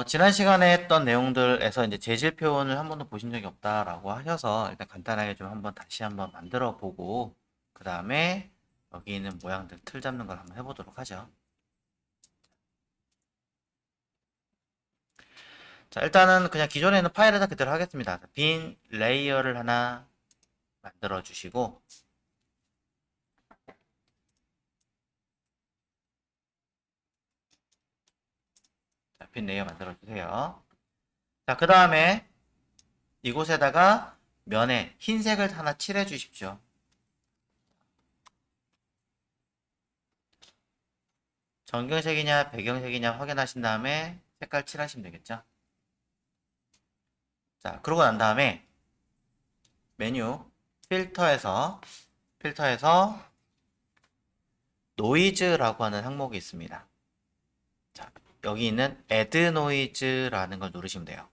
지난 시간에 했던 내용들에서 이제 재질 표현을 한 번도 보신 적이 없다라고 하셔서 일단 간단하게 좀 한번 다시 한번 만들어 보고 그 다음에 여기 있는 모양들 틀 잡는 걸 한번 해보도록 하죠. 자, 일단은 그냥 기존에 있는 파일에다 그대로 하겠습니다. 빈 레이어를 하나 만들어 주시고 자, 빈 레이어 만들어 주세요. 자, 그 다음에 이곳에다가 면에 흰색을 하나 칠해 주십시오. 정경색이냐 배경색이냐 확인하신 다음에 색깔 칠하시면 되겠죠. 자, 그러고 난 다음에 메뉴 필터에서 노이즈라고 하는 항목이 있습니다. 자, 여기 있는 add noise라는 걸 누르시면 돼요.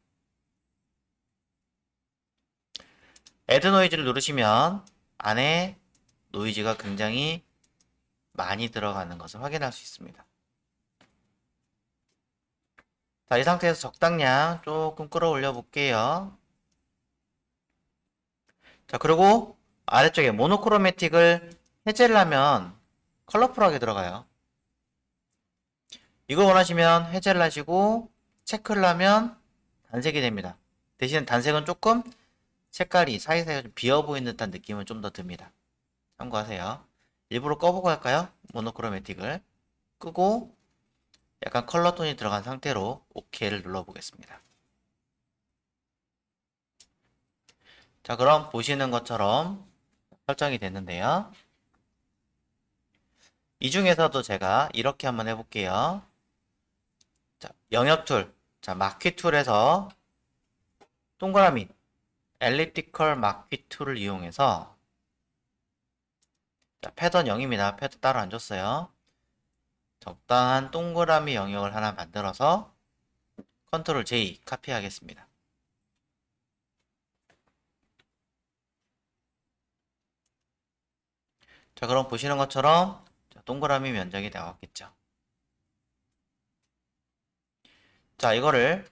add noise를 누르시면 안에 노이즈가 굉장히 많이 들어가는 것을 확인할 수 있습니다. 자, 이 상태에서 적당량 조금 끌어올려 볼게요. 자, 그리고 아래쪽에 모노크로매틱을 해제를 하면 컬러풀하게 들어가요. 이걸 원하시면 해제를 하시고 체크를 하면 단색이 됩니다. 대신 단색은 조금 색깔이 사이사이가 좀 비어 보이는 듯한 느낌은 좀 더 듭니다. 참고하세요. 일부러 꺼보고 할까요? 모노크로매틱을 끄고 약간 컬러 톤이 들어간 상태로 OK를 눌러보겠습니다. 자, 그럼 보시는 것처럼 설정이 됐는데요. 이 중에서도 제가 이렇게 한번 해볼게요. 자, 영역 툴. 자, 마퀴 툴에서 동그라미 엘리프티컬 마퀴 툴을 이용해서 자, 패턴 0입니다. 패턴 따로 안 줬어요. 적당한 동그라미 영역을 하나 만들어서 컨트롤 J 카피하겠습니다. 자, 그럼 보시는 것처럼 동그라미 면적이 나왔겠죠. 자, 이거를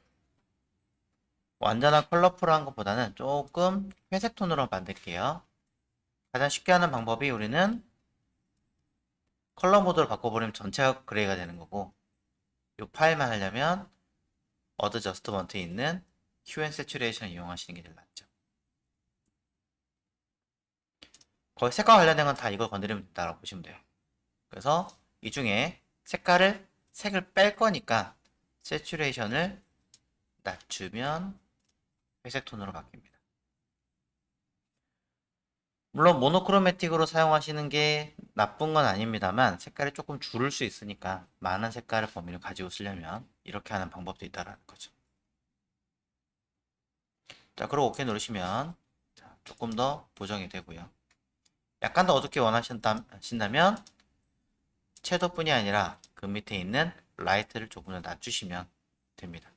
완전한 컬러풀한 것보다는 조금 회색 톤으로 만들게요. 가장 쉽게 하는 방법이 우리는 컬러 모드를 바꿔버리면 전체가 그레이가 되는 거고 이 파일만 하려면 어드저스트먼트에 있는 Q and Saturation 이용하시는 게 제일 낫죠. 거의 색과 관련된 건 다 이걸 건드리면 된다고 보시면 돼요. 그래서 이 중에 색을 뺄 거니까 세츄레이션을 낮추면 회색 톤으로 바뀝니다. 물론 모노크로매틱으로 사용하시는 게 나쁜 건 아닙니다만 색깔이 조금 줄을 수 있으니까 많은 색깔의 범위를 가지고 쓰려면 이렇게 하는 방법도 있다는 거죠. 자, 그리고 OK 누르시면 조금 더 보정이 되고요. 약간 더 어둡게 원하신다면 채도뿐이 아니라 그 밑에 있는 라이트를 조금 더 낮추시면 됩니다.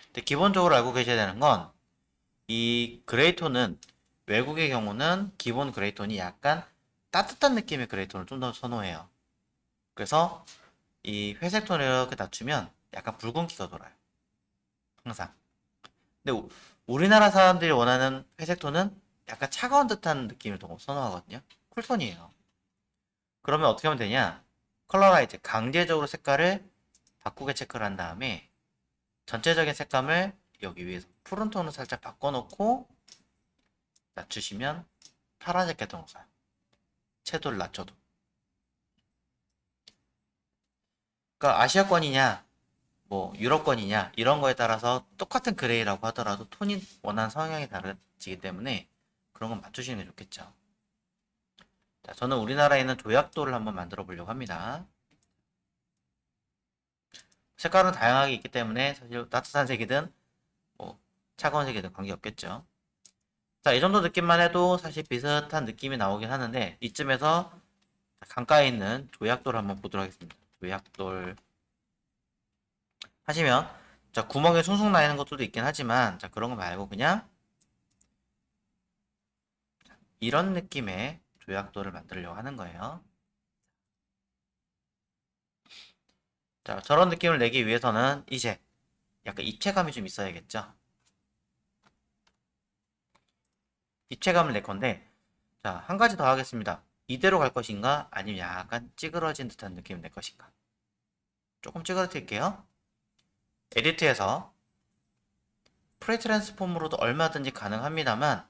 근데 기본적으로 알고 계셔야 되는 건 이 그레이톤은 외국의 경우는 기본 그레이톤이 약간 따뜻한 느낌의 그레이톤을 좀 더 선호해요. 그래서 이 회색 톤을 이렇게 낮추면 약간 붉은기가 돌아요. 항상. 근데 우리나라 사람들이 원하는 회색 톤은 약간 차가운 듯한 느낌을 더 선호하거든요. 쿨톤이에요. 그러면 어떻게 하면 되냐? 컬러라이트 강제적으로 색깔을 바꾸게 체크를 한 다음에 전체적인 색감을 여기 위에서 푸른 톤을 살짝 바꿔놓고 낮추시면 파란색 계통으로 써요. 채도를 낮춰도. 그러니까 아시아권이냐, 뭐 유럽권이냐 이런 거에 따라서 똑같은 그레이라고 하더라도 톤이 원하는 성향이 다르지기 때문에 그런 건 맞추시는 게 좋겠죠. 자, 저는 우리나라에 있는 조약돌을 한번 만들어 보려고 합니다. 색깔은 다양하게 있기 때문에 사실 따뜻한 색이든 뭐 차가운 색이든 관계없겠죠. 자, 이 정도 느낌만 해도 사실 비슷한 느낌이 나오긴 하는데 이쯤에서 강가에 있는 조약돌 한번 보도록 하겠습니다. 조약돌 하시면 자, 구멍에 숭숭 나 있는 것들도 있긴 하지만 자, 그런 거 말고 그냥 이런 느낌의 조약돌을 만들려고 하는 거예요. 자, 저런 느낌을 내기 위해서는 이제 약간 입체감이 좀 있어야겠죠. 입체감을 낼 건데, 자, 한 가지 더 하겠습니다. 이대로 갈 것인가? 아니면 약간 찌그러진 듯한 느낌을 낼 것인가? 조금 찌그러뜨릴게요. 에디트에서 프리 트랜스폼으로도 얼마든지 가능합니다만,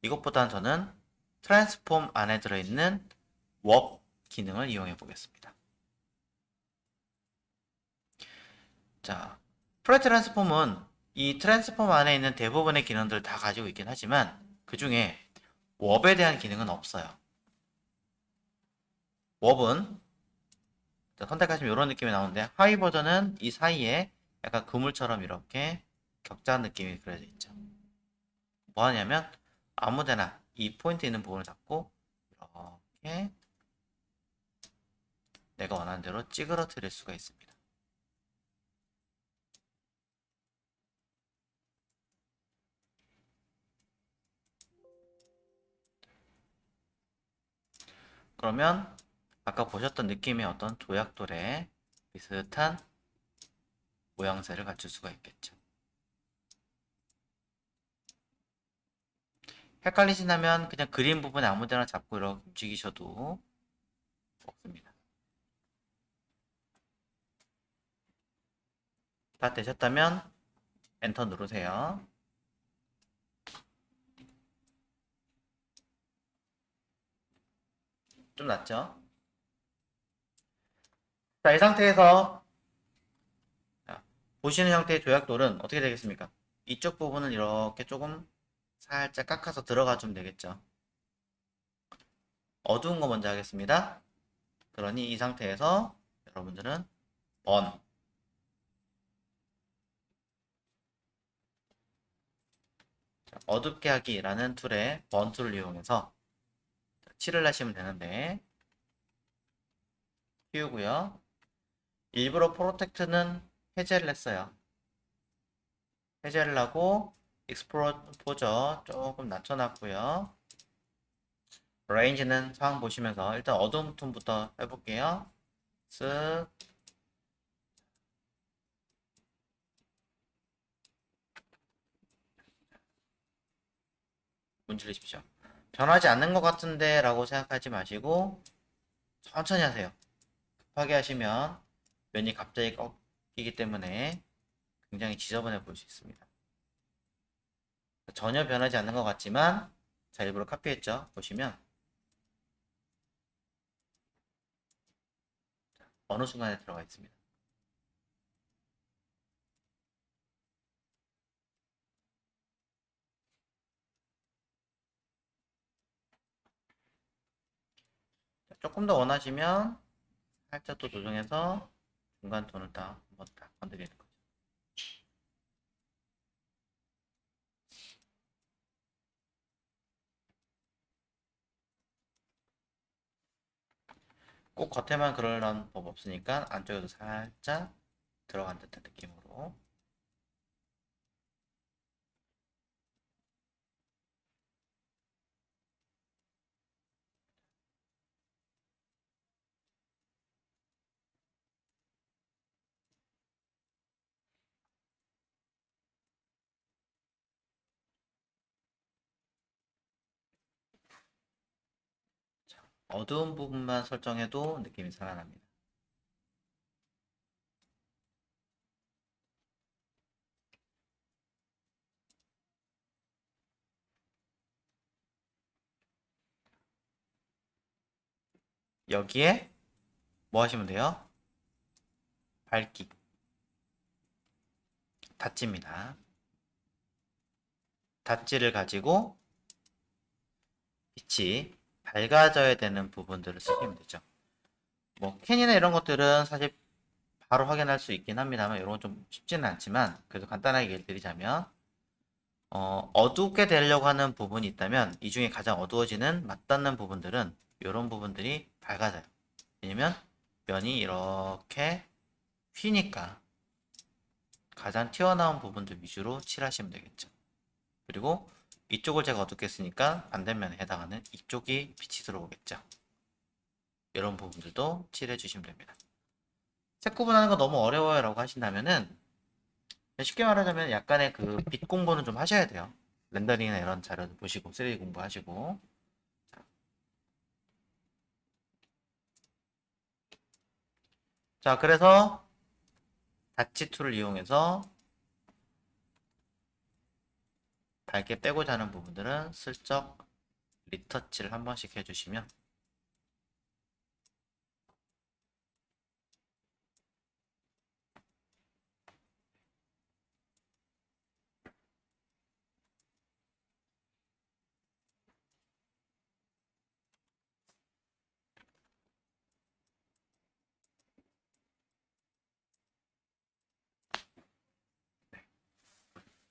이것보다는 저는 트랜스폼 안에 들어있는 워 기능을 이용해 보겠습니다. 자, 프리 트랜스폼은 이 트랜스폼 안에 있는 대부분의 기능들을 다 가지고 있긴 하지만 그 중에 왑에 대한 기능은 없어요. 왑은 선택하시면 이런 느낌이 나오는데 하위 버전은 이 사이에 약간 그물처럼 이렇게 격자 느낌이 그려져 있죠. 뭐 하냐면 아무데나 이 포인트 있는 부분을 잡고 이렇게 내가 원하는 대로 찌그러뜨릴 수가 있습니다. 그러면 아까 보셨던 느낌의 어떤 조약돌에 비슷한 모양새를 갖출 수가 있겠죠. 헷갈리신다면 그냥 그림 부분에 아무데나 잡고 이렇게 움직이셔도 없습니다. 다 되셨다면 엔터 누르세요. 좀 낫죠? 자, 이 상태에서 자, 보시는 형태의 조약돌은 어떻게 되겠습니까? 이쪽 부분은 이렇게 조금 살짝 깎아서 들어가 주면 되겠죠. 어두운 거 먼저 하겠습니다. 그러니 이 상태에서 여러분들은 번 어둡게 하기라는 툴의 번 툴을 이용해서 칠을 하시면 되는데 키우고요. 일부러 프로텍트는 해제를 했어요. 해제를 하고 익스포저 조금 낮춰놨고요. 레인지는 상황 보시면서 일단 어두운 톤부터 해볼게요. 쓱 문지르십시오. 변하지 않는 것 같은데 라고 생각하지 마시고 천천히 하세요. 급하게 하시면 면이 갑자기 꺾이기 때문에 굉장히 지저분해 보일 수 있습니다. 전혀 변하지 않는 것 같지만 자 일부러 카피했죠. 보시면 어느 순간에 들어가 있습니다. 조금 더 원하시면 살짝 또 조정해서 중간 톤을 딱 한번 딱 건드리는 거죠. 꼭 겉에만 그러려는 법 없으니까 안쪽에도 살짝 들어간 듯한 느낌으로 어두운 부분만 설정해도 느낌이 살아납니다. 여기에 뭐 하시면 돼요? 밝기, 닷지입니다. 닷지를 가지고 빛이 밝아져야 되는 부분들을 쓰시면 되죠. 뭐 캔이나 이런 것들은 사실 바로 확인할 수 있긴 합니다만 이런 건 좀 쉽지는 않지만 그래도 간단하게 얘기를 드리자면 어둡게 되려고 하는 부분이 있다면 이 중에 가장 어두워지는 맞닿는 부분들은 이런 부분들이 밝아져요. 왜냐면 면이 이렇게 휘니까 가장 튀어나온 부분들 위주로 칠하시면 되겠죠. 그리고 이쪽을 제가 어둡게 했으니까 반대면에 해당하는 이쪽이 빛이 들어오겠죠. 이런 부분들도 칠해 주시면 됩니다. 색 구분하는 거 너무 어려워요 라고 하신다면은 쉽게 말하자면 약간의 그 빛 공부는 좀 하셔야 돼요. 렌더링이나 이런 자료도 보시고 3D 공부하시고. 자, 그래서 다치 툴을 이용해서 밝게 빼고자 하는 부분들은 슬쩍 리터치를 한 번씩 해주시면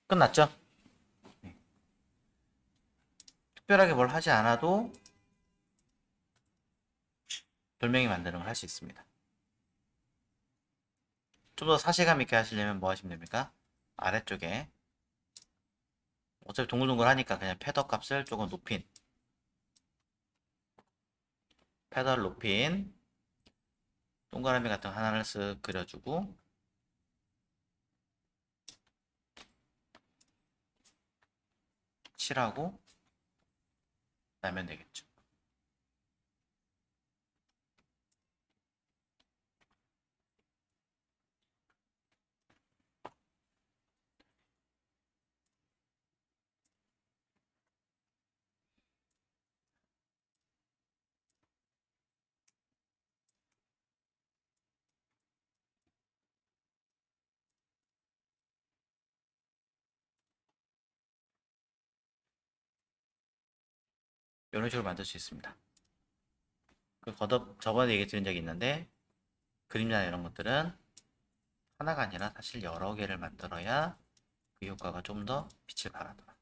끝났죠? 네. 특별하게 뭘 하지 않아도 돌멩이 만드는 걸 할 수 있습니다. 좀 더 사실감 있게 하시려면 뭐 하시면 됩니까? 아래쪽에 어차피 동글동글하니까 그냥 패더 값을 조금 높인 패더를 높인 동그라미 같은 거 하나를 쓱 그려주고 칠하고 나면 되겠죠. 이런 식으로 만들 수 있습니다. 그 거듭 저번에 얘기 드린 적이 있는데 그림자나 이런 것들은 하나가 아니라 사실 여러 개를 만들어야 그 효과가 좀 더 빛을 발하더라.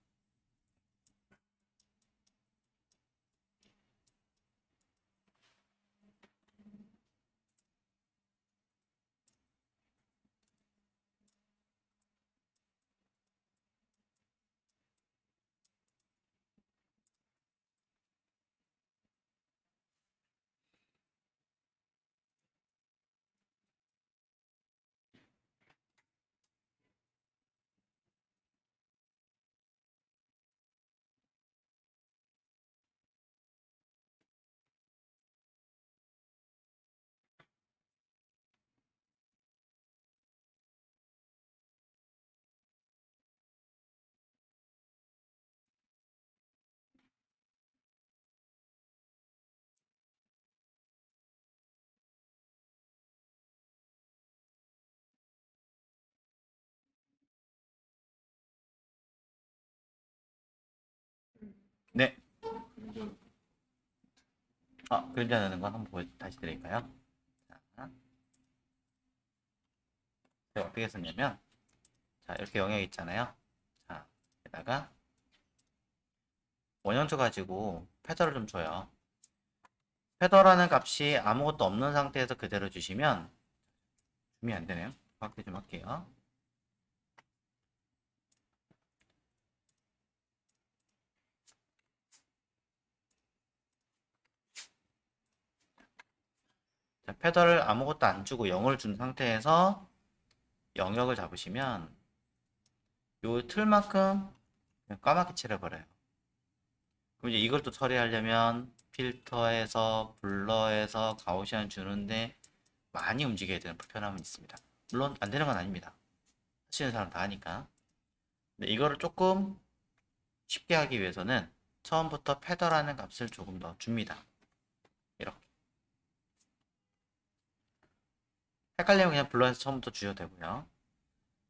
네. 그림자 넣는 건 한번 다시 드릴까요? 자, 제가 어떻게 썼냐면 자, 이렇게 영역 있잖아요. 자, 여기다가 원형수 가지고 패더를 좀 줘요. 패더라는 값이 아무것도 없는 상태에서 그대로 주시면 줌이 안 되네요. 확대 좀 할게요. 자, 패더를 아무것도 안 주고 0을 준 상태에서 영역을 잡으시면 요 틀만큼 그냥 까맣게 칠해버려요. 그럼 이제 이걸 또 처리하려면 필터에서 블러에서 가우시안 주는데 많이 움직여야 되는 불편함은 있습니다. 물론 안 되는 건 아닙니다. 하시는 사람 다 하니까. 근데 이거를 조금 쉽게 하기 위해서는 처음부터 패더라는 값을 조금 더 줍니다. 이렇게. 헷갈리면 그냥 블러에서 처음부터 주셔도 되고요.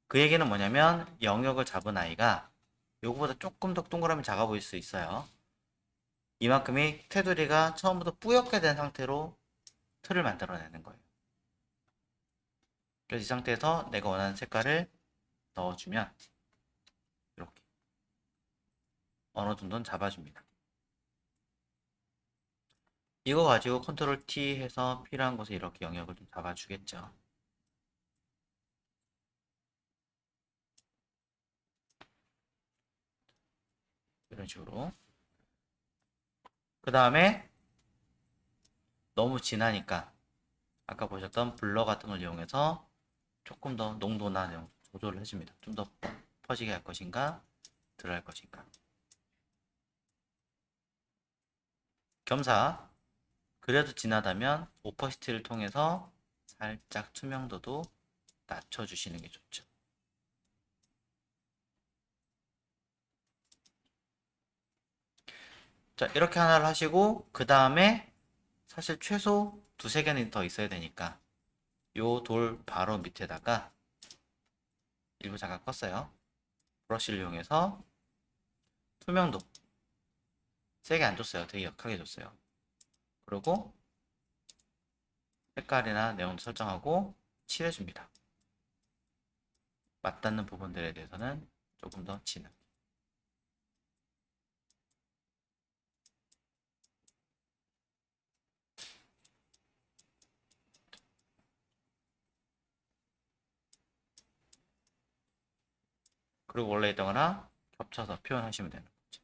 그 얘기는 뭐냐면 영역을 잡은 아이가 요거보다 조금 더 동그라미 작아 보일 수 있어요. 이만큼이 테두리가 처음부터 뿌옇게 된 상태로 틀을 만들어내는 거예요. 그래서 이 상태에서 내가 원하는 색깔을 넣어주면 이렇게 어느 정도는 잡아줍니다. 이거 가지고 컨트롤 T 해서 필요한 곳에 이렇게 영역을 좀 잡아주겠죠. 이런 식으로. 그 다음에 너무 진하니까 아까 보셨던 블러 같은 걸 이용해서 조금 더 농도나 내용 조절을 해줍니다. 좀 더 퍼지게 할 것인가, 덜 할 것인가. 겸사, 그래도 진하다면 오퍼시티를 통해서 살짝 투명도도 낮춰주시는 게 좋죠. 자, 이렇게 하나를 하시고 그 다음에 사실 최소 두세 개는 더 있어야 되니까 요 돌 바로 밑에다가 일부 잠깐 껐어요. 브러쉬를 이용해서 투명도 세게 안 줬어요. 되게 역하게 줬어요. 그리고 색깔이나 내용도 설정하고 칠해줍니다. 맞닿는 부분들에 대해서는 조금 더 진하게. 그리고 원래 있던 거랑 겹쳐서 표현하시면 되는 거죠.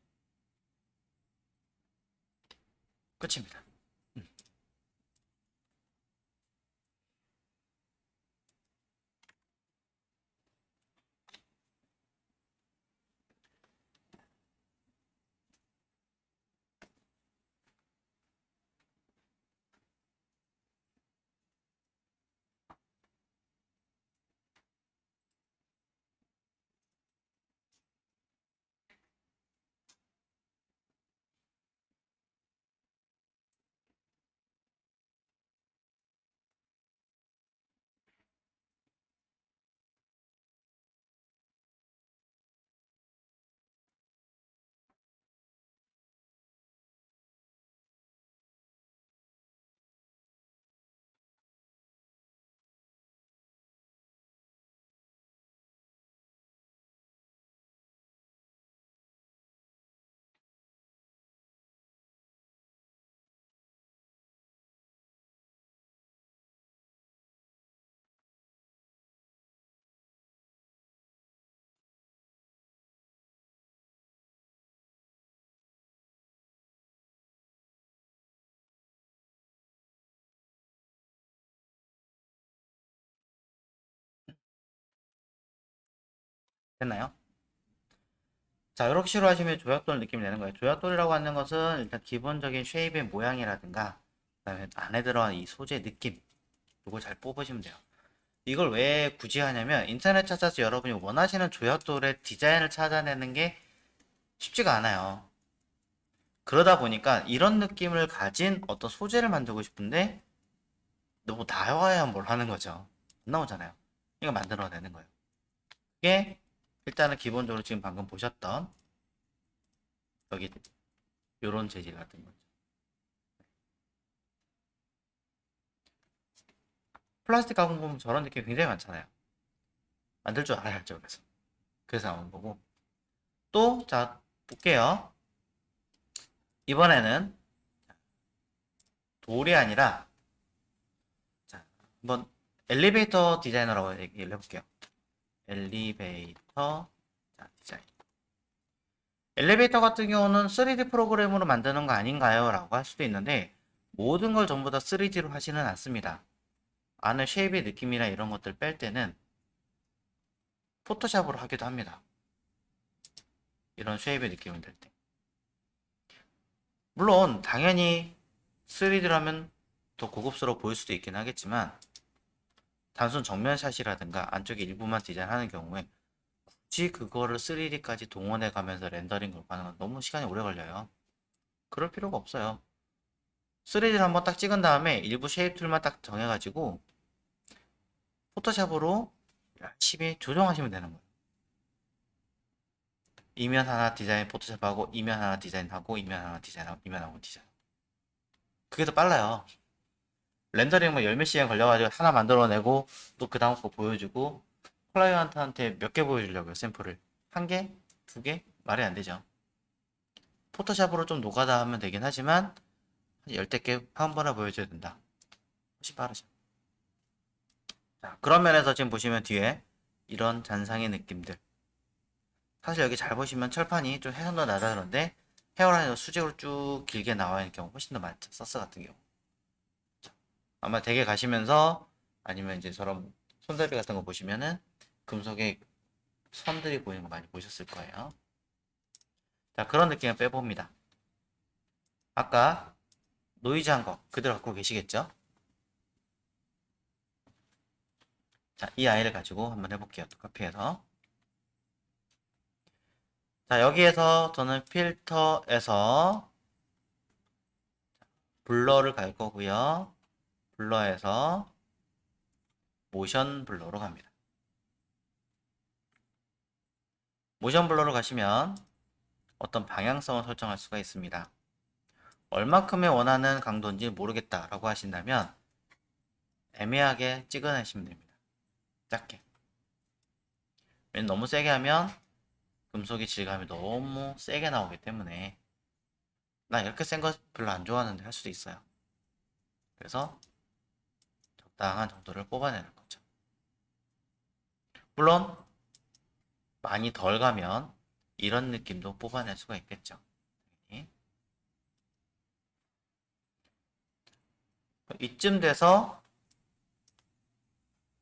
끝입니다. 됐나요? 자, 이렇게 식으로 하시면 조약돌 느낌이 되는 거예요. 조약돌이라고 하는 것은 일단 기본적인 쉐입의 모양이라든가 그다음에 안에 들어간 이 소재 느낌 이거 잘 뽑으시면 돼요. 이걸 왜 굳이 하냐면 인터넷 찾아서 여러분이 원하시는 조약돌의 디자인을 찾아내는 게 쉽지가 않아요. 그러다 보니까 이런 느낌을 가진 어떤 소재를 만들고 싶은데 너무 다양해야 뭘 하는 거죠. 안 나오잖아요. 이거 만들어내는 거예요. 이게 일단은 기본적으로 지금 방금 보셨던 여기 요런 재질 같은 거죠. 플라스틱 가공 보면 저런 느낌 굉장히 많잖아요. 만들 줄 알아야죠. 그래서 나온 거고. 또, 자, 볼게요. 이번에는 돌이 아니라, 자, 한번 엘리베이터 디자이너라고 얘기를 해볼게요. 엘리베이터 디자인. 엘리베이터 같은 경우는 3D 프로그램으로 만드는 거 아닌가요? 라고 할 수도 있는데, 모든 걸 전부 다 3D로 하지는 않습니다. 안에 쉐입의 느낌이나 이런 것들 뺄 때는 포토샵으로 하기도 합니다. 이런 쉐입의 느낌을 낼 때. 물론 당연히 3D로 하면 더 고급스러워 보일 수도 있긴 하겠지만 단순 정면샷이라든가 안쪽에 일부만 디자인하는 경우에 굳이 그거를 3D까지 동원해 가면서 렌더링 걸고 하는 건 너무 시간이 오래 걸려요. 그럴 필요가 없어요. 3D를 한번 딱 찍은 다음에 일부 쉐입 툴만 딱 정해가지고 포토샵으로 열심히 조정하시면 되는 거예요. 이면 하나 디자인 포토샵하고 이면 하나 디자인하고 이면 하나 디자인하고 이면 하나 디자인. 그게 더 빨라요. 렌더링 뭐 열몇 시간 걸려가지고 하나 만들어내고 또 그 다음 거 보여주고 클라이언트한테 몇 개 보여주려고요, 샘플을. 한 개? 두 개? 말이 안 되죠. 포토샵으로 좀 노가다 하면 되긴 하지만 한 열댓 개 한 번에 보여줘야 된다. 훨씬 빠르죠. 자, 그런 면에서 지금 보시면 뒤에 이런 잔상의 느낌들. 사실 여기 잘 보시면 철판이 좀 해상도 낮아졌는데 헤어라인으로 수직으로 쭉 길게 나와 있는 경우 훨씬 더 많죠. 서스 같은 경우. 아마 댁에 가시면서 아니면 이제 저런 손잡이 같은 거 보시면은 금속의 선들이 보이는 거 많이 보셨을 거예요. 자, 그런 느낌을 빼봅니다. 아까 노이즈한 거 그대로 갖고 계시겠죠? 자, 이 아이를 가지고 한번 해볼게요. 또 카피해서. 자, 여기에서 저는 필터에서 블러를 갈 거고요. 블러에서 모션 블러로 갑니다. 모션 블러로 가시면 어떤 방향성을 설정할 수가 있습니다. 얼마큼의 원하는 강도인지 모르겠다라고 하신다면 애매하게 찍어내시면 됩니다. 작게. 왜냐면 너무 세게 하면 금속의 질감이 너무 세게 나오기 때문에 나 이렇게 센 거 별로 안 좋아하는데 할 수도 있어요. 그래서 적당한 정도를 뽑아내는 거죠. 물론 많이 덜 가면 이런 느낌도 뽑아낼 수가 있겠죠. 이쯤 돼서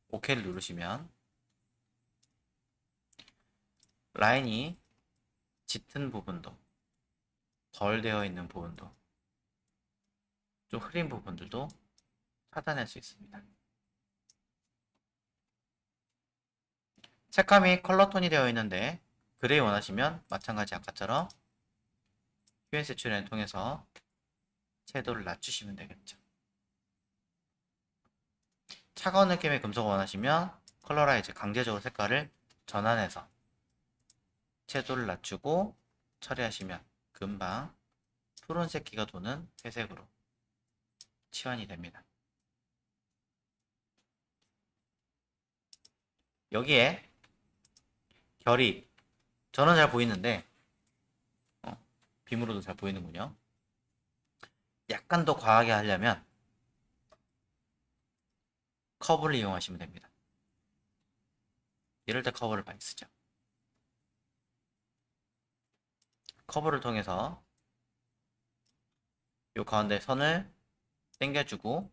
OK를 누르시면 라인이 짙은 부분도 덜 되어 있는 부분도 좀 흐린 부분들도 찾아낼 수 있습니다. 색감이 컬러톤이 되어 있는데 그레이 원하시면 마찬가지 아까처럼 휴엔 세츄렌을 통해서 채도를 낮추시면 되겠죠. 차가운 느낌의 금속을 원하시면 컬러라이즈 강제적으로 색깔을 전환해서 채도를 낮추고 처리하시면 금방 푸른색기가 도는 회색으로 치환이 됩니다. 여기에 결이 저는 잘 보이는데 빔으로도 잘 보이는군요. 약간 더 과하게 하려면 커브를 이용하시면 됩니다. 이럴 때 커브를 많이 쓰죠. 커브를 통해서 이 가운데 선을 당겨주고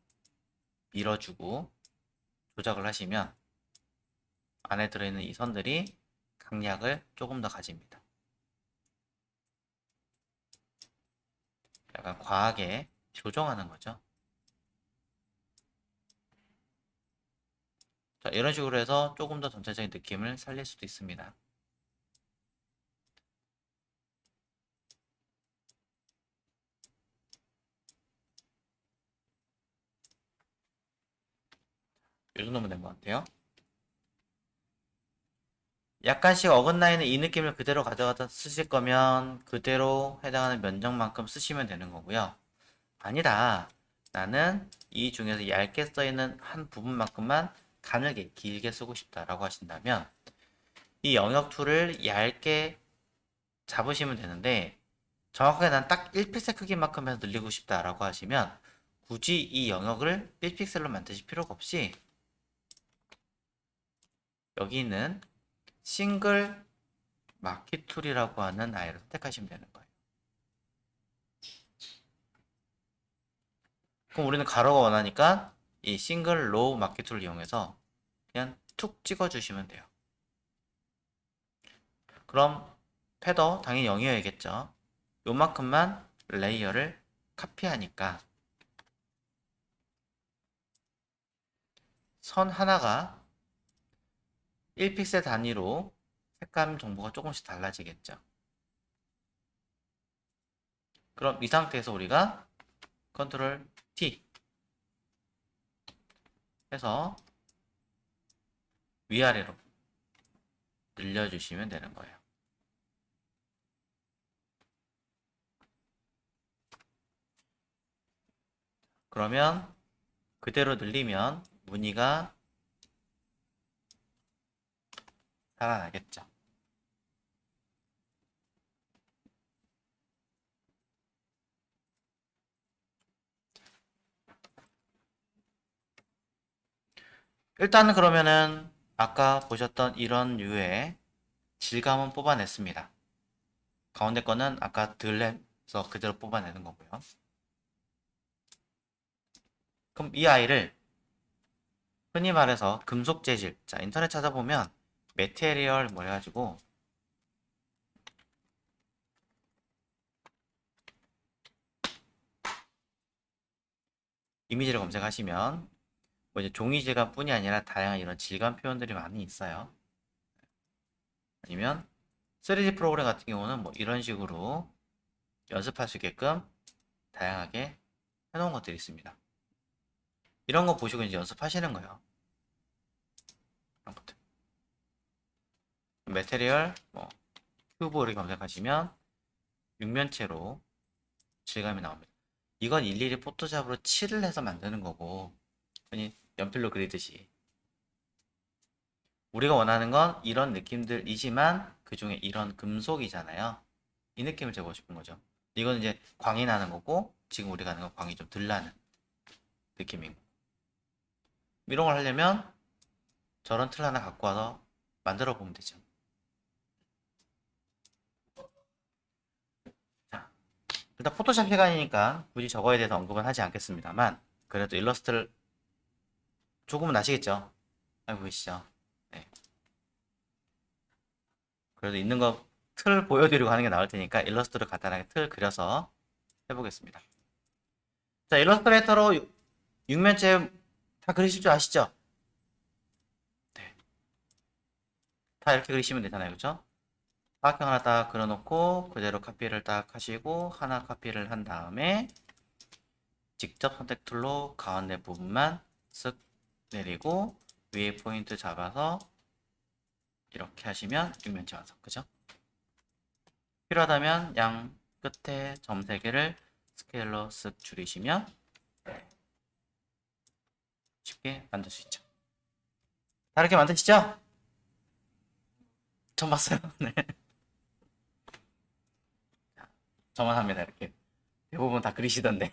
밀어주고 조작을 하시면 안에 들어있는 이 선들이 강약을 조금 더 가집니다. 약간 과하게 조정하는 거죠. 자, 이런 식으로 해서 조금 더 전체적인 느낌을 살릴 수도 있습니다. 이 정도면 된 것 같아요. 약간씩 어긋나 있는 이 느낌을 그대로 가져가서 쓰실 거면 그대로 해당하는 면적만큼 쓰시면 되는 거고요. 아니다. 나는 이 중에서 얇게 써있는 한 부분만큼만 가늘게 길게 쓰고 싶다라고 하신다면 이 영역 툴을 얇게 잡으시면 되는데 정확하게 난 딱 1픽셀 크기만큼 해서 늘리고 싶다라고 하시면 굳이 이 영역을 1픽셀로 만드실 필요가 없이 여기 있는 싱글 마키 툴이라고 하는 아이를 선택하시면 되는 거예요. 그럼 우리는 가로가 원하니까 이 싱글 로우 마키 툴을 이용해서 그냥 툭 찍어주시면 돼요. 그럼 패더 당연히 0이어야겠죠. 요만큼만 레이어를 카피하니까 선 하나가 1픽셀 단위로 색감 정보가 조금씩 달라지겠죠. 그럼 이 상태에서 우리가 컨트롤 T 해서 위아래로 늘려주시면 되는 거예요. 그러면 그대로 늘리면 무늬가 살아나겠죠. 일단은 그러면은 아까 보셨던 이런 류의 질감은 뽑아냈습니다. 가운데 거는 아까 들랩에서 그대로 뽑아내는 거고요. 그럼 이 아이를 흔히 말해서 금속 재질, 자 인터넷 찾아보면 메테리얼 뭐 해가지고 이미지를 검색하시면 뭐 이제 종이 질감뿐이 아니라 다양한 이런 질감 표현들이 많이 있어요. 아니면 3D 프로그램 같은 경우는 뭐 이런 식으로 연습할 수 있게끔 다양하게 해놓은 것들이 있습니다. 이런 거 보시고 이제 연습하시는 거예요. 이런 것들. 메테리얼, 뭐 큐브를 검색하시면 육면체로 질감이 나옵니다. 이건 일일이 포토샵으로 칠을 해서 만드는 거고, 흔히 연필로 그리듯이. 우리가 원하는 건 이런 느낌들이지만 그 중에 이런 금속이잖아요. 이 느낌을 제보고 싶은 거죠. 이건 이제 광이 나는 거고, 지금 우리가 하는 건 광이 좀 덜 나는 느낌이고. 이런 걸 하려면 저런 틀 하나 갖고 와서 만들어 보면 되죠. 자, 일단 포토샵 시간이니까 굳이 저거에 대해서 언급은 하지 않겠습니다만, 그래도 일러스트를 조금은 아시겠죠? 알고 계시죠? 네. 그래도 있는 거 틀 보여드리고 하는 게 나을 테니까 일러스트를 간단하게 틀 그려서 해보겠습니다. 자, 일러스트레이터로 육면체 다 그리실 줄 아시죠? 네. 다 이렇게 그리시면 되잖아요. 그죠? 사각형 하나 딱 그려놓고 그대로 카피를 딱 하시고 하나 카피를 한 다음에 직접 선택 툴로 가운데 부분만 쓱 내리고 위에 포인트 잡아서 이렇게 하시면 육면체 완성. 그죠? 필요하다면 양 끝에 점 3개를 스케일로 쓱 줄이시면 쉽게 만들 수 있죠. 다르게 만드시죠? 처음 봤어요. 네. 저만 합니다. 이렇게. 대부분 다 그리시던데.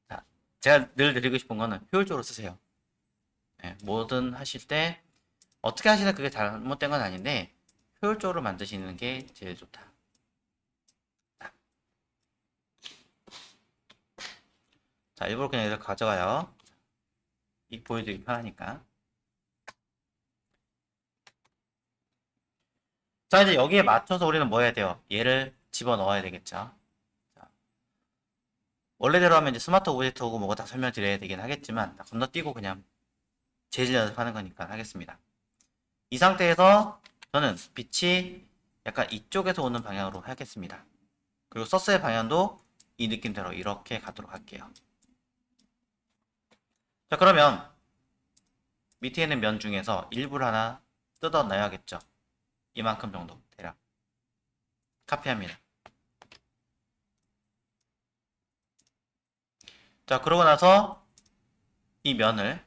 자, 제가 늘 드리고 싶은 거는 효율적으로 쓰세요. 네, 뭐든 하실 때 어떻게 하시는 그게 잘못된 건 아닌데 효율적으로 만드시는 게 제일 좋다. 자, 일부러 그냥 이렇게 가져가요. 이 보여드리기 편하니까. 자, 이제 여기에 맞춰서 우리는 뭐 해야 돼요? 얘를 집어 넣어야 되겠죠. 자, 원래대로 하면 이제 스마트 오브젝트하고 뭐가 다 설명드려야 되긴 하겠지만 건너뛰고 그냥 재질 연습하는 거니까 하겠습니다. 이 상태에서 저는 빛이 약간 이쪽에서 오는 방향으로 하겠습니다. 그리고 서스의 방향도 이 느낌대로 이렇게 가도록 할게요. 자, 그러면 밑에 있는 면 중에서 일부를 하나 뜯어내야겠죠. 이만큼 정도 대략 카피합니다. 자, 그러고 나서 이 면을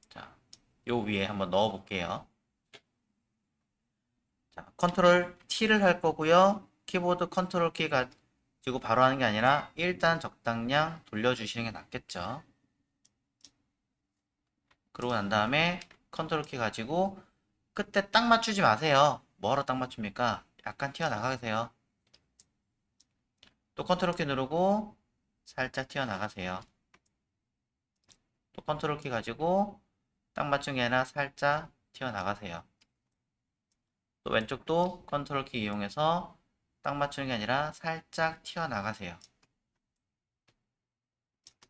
자, 요 위에 한번 넣어 볼게요. 자, 컨트롤 T를 할 거고요. 키보드 컨트롤 키 가지고 바로 하는 게 아니라 일단 적당량 돌려주시는 게 낫겠죠. 그러고 난 다음에 컨트롤 키 가지고 끝에 딱 맞추지 마세요. 뭐하러 딱 맞춥니까? 약간 튀어나가세요. 또 컨트롤 키 누르고 살짝 튀어나가세요. 또 컨트롤 키 가지고 딱 맞춘 게 아니라 살짝 튀어나가세요. 또 왼쪽도 컨트롤 키 이용해서 딱 맞추는 게 아니라 살짝 튀어나가세요.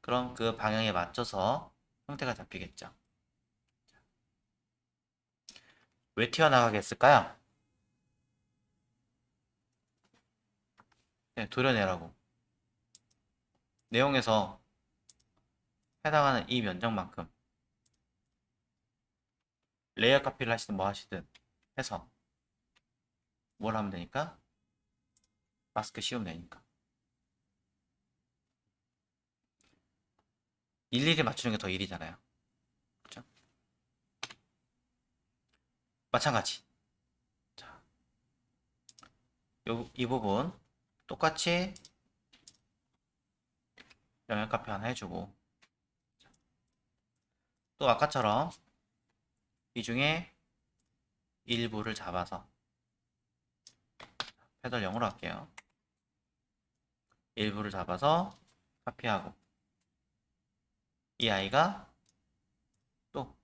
그럼 그 방향에 맞춰서 형태가 잡히겠죠. 왜 튀어나가게 했을까요? 네, 도려내라고. 내용에서 해당하는 이 면적만큼 레이어 카피를 하시든 뭐 하시든 해서 뭘 하면 되니까? 마스크 씌우면 되니까. 일일이 맞추는 게 더 일이잖아요. 그렇죠? 마찬가지. 자, 이 부분 똑같이 영역 카피 하나 해주고 또 아까처럼 이 중에 일부를 잡아서 패널 0으로 할게요. 일부를 잡아서 카피하고 이 아이가 또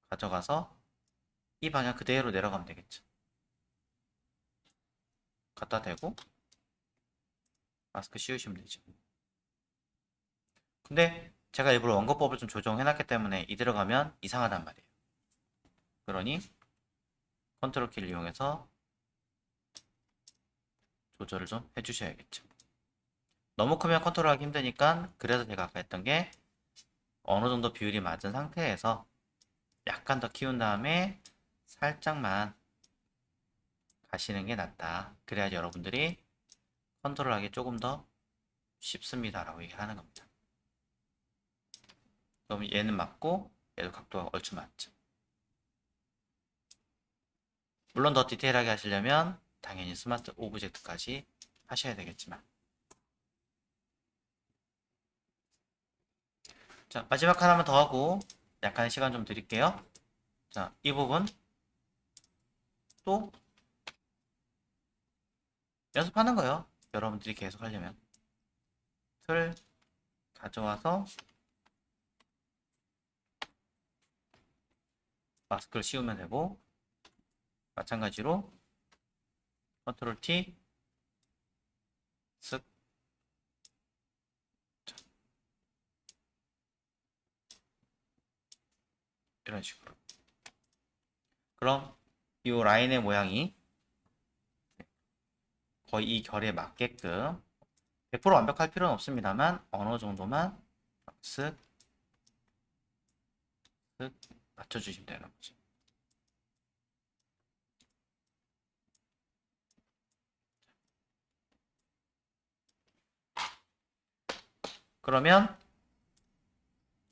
가져가서 이 방향 그대로 내려가면 되겠죠. 갖다 대고 마스크 씌우시면 되죠. 근데 제가 일부러 원거법을 좀 조정해놨기 때문에 이대로 가면 이상하단 말이에요. 그러니 컨트롤 키를 이용해서 조절을 좀 해주셔야겠죠. 너무 크면 컨트롤하기 힘드니까 그래서 제가 아까 했던 게 어느 정도 비율이 맞은 상태에서 약간 더 키운 다음에 살짝만 가시는 게 낫다. 그래야 여러분들이 컨트롤하기 조금 더 쉽습니다 라고 얘기하는 겁니다. 그럼 얘는 맞고 얘도 각도가 얼추 맞죠. 물론 더 디테일하게 하시려면 당연히 스마트 오브젝트까지 하셔야 되겠지만, 자 마지막 하나만 더 하고 약간의 시간 좀 드릴게요. 자, 이 부분 또 연습하는 거예요. 여러분들이 계속 하려면 틀 가져와서 마스크를 씌우면 되고, 마찬가지로 컨트롤 T 쓱 이런 식으로. 그럼 이 라인의 모양이 거의 이 결에 맞게끔 100% 완벽할 필요는 없습니다만 어느 정도만 쓱 쓱 맞춰주시면 되는 거죠. 그러면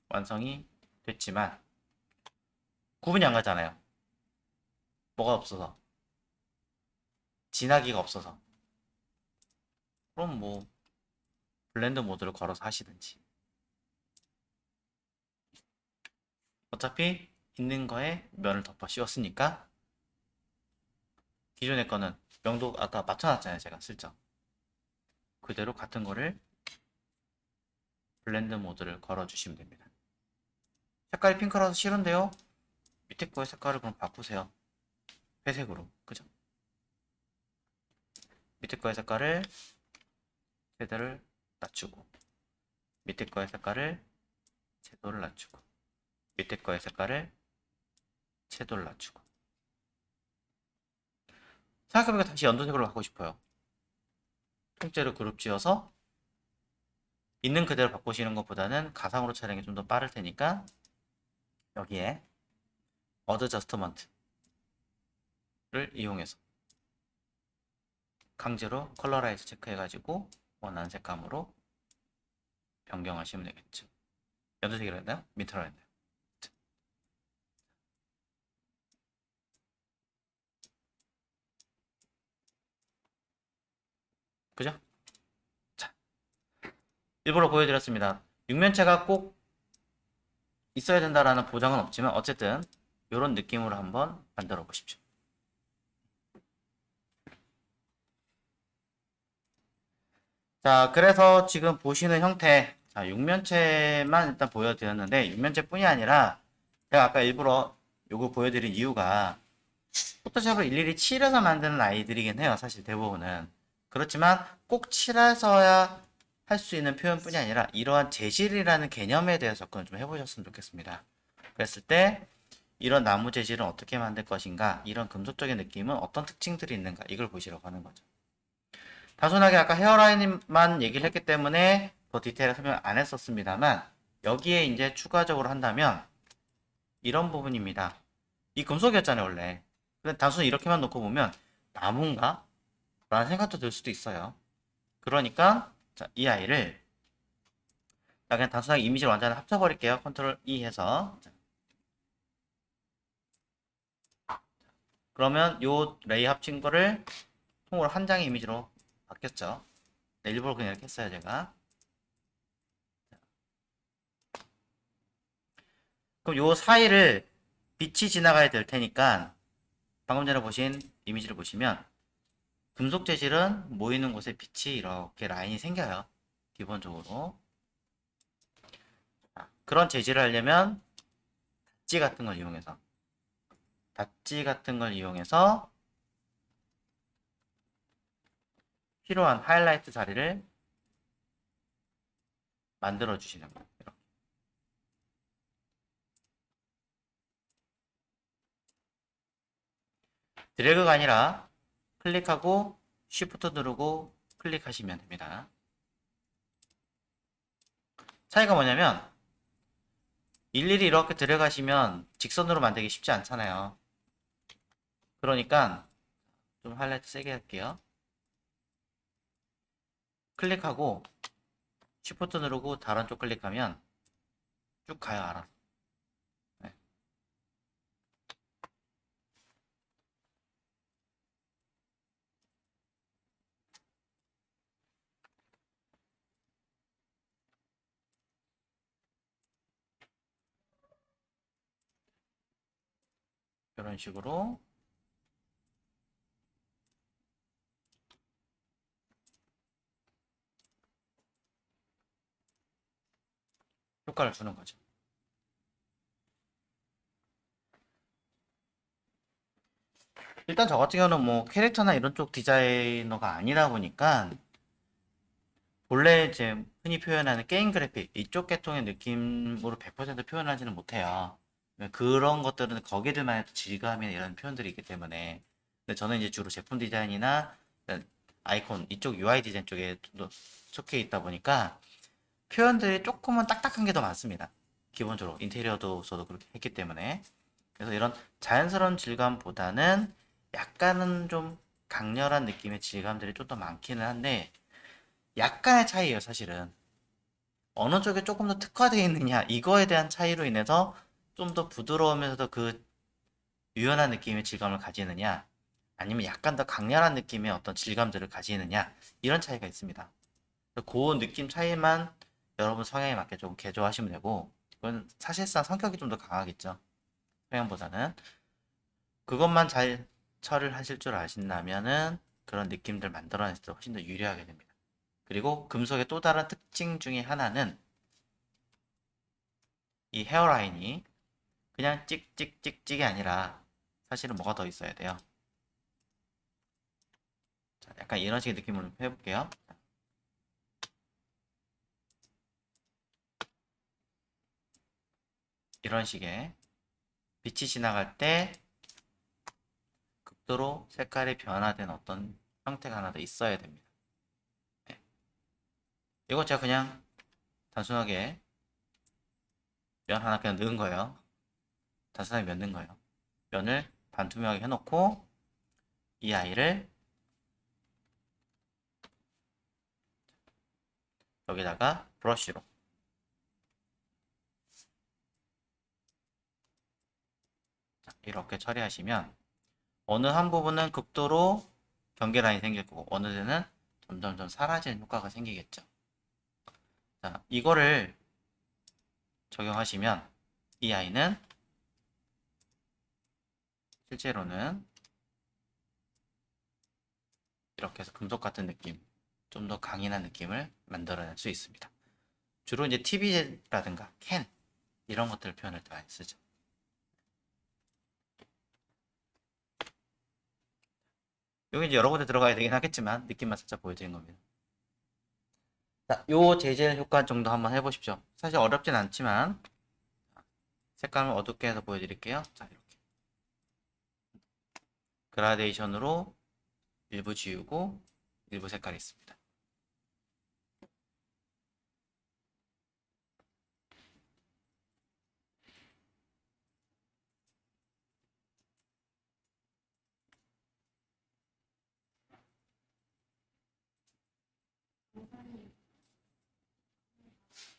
완성이 됐지만 구분이 안 가잖아요. 뭐가 없어서, 진하기가 없어서. 그럼 뭐 블렌드 모드를 걸어서 하시든지, 어차피 있는 거에 면을 덮어 씌웠으니까 기존의 거는 명도 아까 맞춰놨잖아요. 제가 슬쩍 그대로 같은 거를 블렌드 모드를 걸어주시면 됩니다. 색깔이 핑크라서 싫은데요, 밑에 거의 색깔을 그럼 바꾸세요. 회색으로. 그죠? 밑에 거의 색깔을 쉐더를 낮추고, 밑에 거의 색깔을 채도를 낮추고, 밑에 거의 색깔을 채도를 낮추고. 생각해보니까 다시 연두색으로 바꾸고 싶어요. 통째로 그룹 지어서 있는 그대로 바꾸시는 것보다는 가상으로 촬영이 좀 더 빠를 테니까 여기에 어드저스트먼트를 이용해서 강제로 컬러라이즈 체크해가지고 원하는 색감으로 변경하시면 되겠죠. 연두색이라 했나요? 민트라 했나요? 그죠? 자, 일부러 보여드렸습니다. 육면체가 꼭 있어야 된다라는 보장은 없지만 어쨌든 이런 느낌으로 한번 만들어 보십시오. 자, 그래서 지금 보시는 형태, 자, 육면체만 일단 보여드렸는데 육면체뿐이 아니라 제가 아까 일부러 요거 보여드린 이유가 포토샵을 일일이 칠해서 만드는 아이들이긴 해요. 사실 대부분은. 그렇지만 꼭 칠해서야 할 수 있는 표현뿐이 아니라 이러한 재질이라는 개념에 대해서 접근을 좀 해보셨으면 좋겠습니다. 그랬을 때 이런 나무 재질은 어떻게 만들 것인가, 이런 금속적인 느낌은 어떤 특징들이 있는가, 이걸 보시려고 하는 거죠. 단순하게 아까 헤어라인만 얘기를 했기 때문에 더 디테일하게 설명 안 했었습니다만 여기에 이제 추가적으로 한다면 이런 부분입니다. 이 금속이었잖아요 원래. 근데 단순히 이렇게만 놓고 보면 나무인가? 라는 생각도 들 수도 있어요. 그러니까 자, 이 아이를 그냥 단순하게 이미지를 완전히 합쳐버릴게요. 컨트롤 E 해서. 그러면 요 레이 합친 거를 통으로 한 장의 이미지로 바뀌었죠. 네, 일부러 그냥 이렇게 했어요 제가. 그럼 요 사이를 빛이 지나가야 될 테니까 방금 전에 보신 이미지를 보시면 금속 재질은 모이는 곳에 빛이 이렇게 라인이 생겨요. 기본적으로. 그런 재질을 하려면 닷지 같은 걸 이용해서 필요한 하이라이트 자리를 만들어 주시는 거예요. 이렇게. 드래그가 아니라 클릭하고 쉬프트 누르고 클릭하시면 됩니다. 차이가 뭐냐면 일일이 이렇게 들어가시면 직선으로 만들기 쉽지 않잖아요. 그러니까 좀 하이라이트 세게 할게요. 클릭하고 쉬프트 누르고 다른 쪽 클릭하면 쭉 가요, 알아서. 네. 이런 식으로 효과를 주는 거죠. 일단 저 같은 경우는 뭐 캐릭터나 이런 쪽 디자이너가 아니다 보니까 본래 이제 흔히 표현하는 게임 그래픽 이쪽 계통의 느낌으로 100% 표현하지는 못해요. 그런 것들은 거기들만의 또 질감이나 이런 표현들이 있기 때문에. 근데 저는 이제 주로 제품 디자인이나 아이콘 이쪽 UI 디자인 쪽에 좀 더 속해 있다 보니까 표현들이 조금은 딱딱한 게 더 많습니다. 기본적으로 인테리어도서도 그렇게 했기 때문에. 그래서 이런 자연스러운 질감보다는 약간은 좀 강렬한 느낌의 질감들이 좀 더 많기는 한데 약간의 차이예요, 사실은. 어느 쪽에 조금 더 특화되어 있느냐, 이거에 대한 차이로 인해서 좀 더 부드러우면서도 그 유연한 느낌의 질감을 가지느냐, 아니면 약간 더 강렬한 느낌의 어떤 질감들을 가지느냐, 이런 차이가 있습니다. 그 느낌 차이만 여러분 성향에 맞게 좀 개조하시면 되고, 그건 사실상 성격이 좀 더 강하겠죠. 성향보다는. 그것만 잘 처리를 하실 줄 아신다면은 그런 느낌들 만들어냈을 때 훨씬 더 유리하게 됩니다. 그리고 금속의 또 다른 특징 중에 하나는 이 헤어라인이 그냥 찍찍찍찍이 아니라 사실은 뭐가 더 있어야 돼요. 자, 약간 이런 식의 느낌으로 해볼게요. 이런 식의 빛이 지나갈 때 극도로 색깔이 변화된 어떤 형태가 하나 더 있어야 됩니다. 네. 이거 제가 그냥 단순하게 면 하나 그냥 넣은 거예요. 단순하게 면 넣은 거예요. 면을 반투명하게 해놓고 이 아이를 여기다가 브러쉬로 이렇게 처리하시면 어느 한 부분은 극도로 경계 라인이 생길 거고 어느 데는 점점점 사라지는 효과가 생기겠죠. 자, 이거를 적용하시면 이 아이는 실제로는 이렇게 해서 금속 같은 느낌, 좀 더 강인한 느낌을 만들어낼 수 있습니다. 주로 이제 TV라든가 캔 이런 것들을 표현할 때 많이 쓰죠. 여기 이제 여러 군데 들어가야 되긴 하겠지만 느낌만 살짝 보여드린 겁니다. 자, 요 재질 효과 정도 한번 해보십시오. 사실 어렵진 않지만 색감을 어둡게 해서 보여드릴게요. 자, 이렇게 그라데이션으로 일부 지우고 일부 색깔이 있습니다.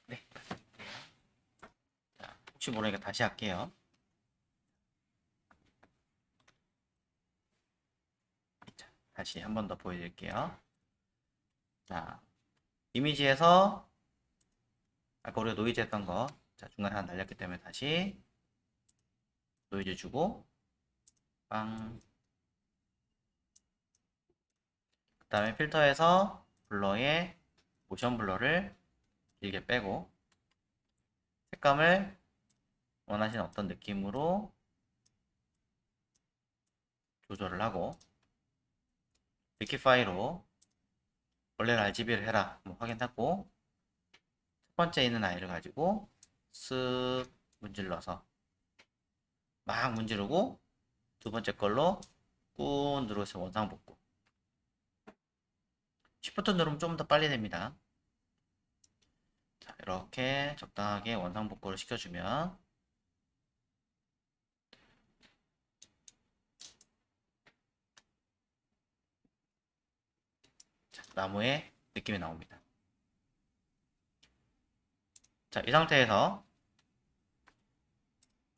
네, 자, 혹시 모르니까 다시 할게요. 자, 다시 한 번 더 보여드릴게요. 자, 이미지에서 아까 우리가 노이즈 했던 거, 자, 중간에 하나 날렸기 때문에 다시 노이즈 주고 빵. 다음에 필터에서 블러에 모션 블러를 길게 빼고 색감을 원하시는 어떤 느낌으로 조절을 하고 리퀴파이로 원래는 RGB를 해라 뭐 확인하고 첫 번째 있는 아이를 가지고 쓱 문질러서 막 문지르고 두 번째 걸로 꾹 누르셔서 원상복구. Shift 누르면 좀 더 빨리 됩니다. 자, 이렇게 적당하게 원상복구를 시켜주면 자, 나무의 느낌이 나옵니다. 자, 이 상태에서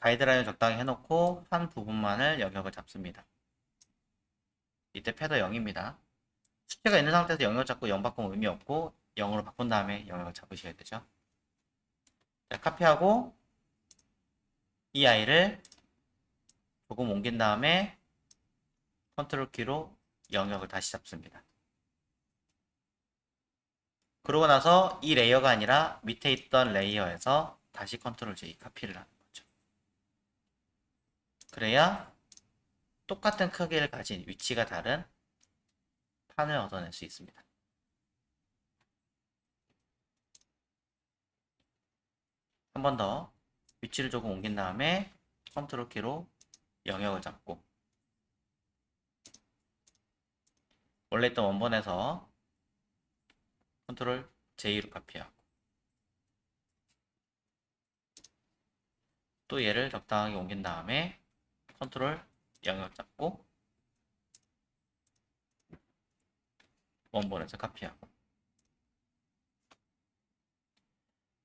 가이드라인 적당히 해놓고 한 부분만을 영역을 잡습니다. 이때 패더 0입니다. 수치가 있는 상태에서 영역 잡고 0 바꾸면 의미 없고 0으로 바꾼 다음에 영역을 잡으셔야 되죠. 자, 카피하고 이 아이를 조금 옮긴 다음에 컨트롤 키로 영역을 다시 잡습니다. 그러고 나서 이 레이어가 아니라 밑에 있던 레이어에서 다시 컨트롤 J 카피를 하는 거죠. 그래야 똑같은 크기를 가진 위치가 다른 판을 얻어낼 수 있습니다. 한 번 더 위치를 조금 옮긴 다음에 컨트롤 키로 영역을 잡고 원래 있던 원본에서 컨트롤 J로 카피하고 또 얘를 적당하게 옮긴 다음에 컨트롤 영역 잡고 원본에서 카피하고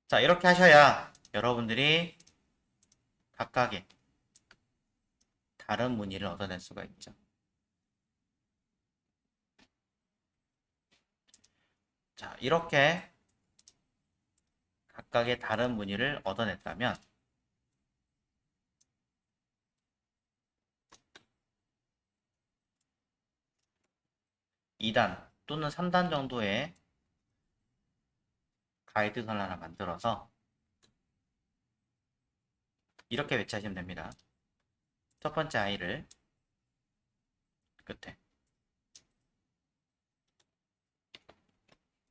자 이렇게 하셔야 여러분들이 각각의 다른 무늬를 얻어낼 수가 있죠. 자 이렇게 각각의 다른 무늬를 얻어냈다면 2단 또는 3단 정도의 가이드선을 하나 만들어서 이렇게 배치하시면 됩니다. 첫 번째 아이를 끝에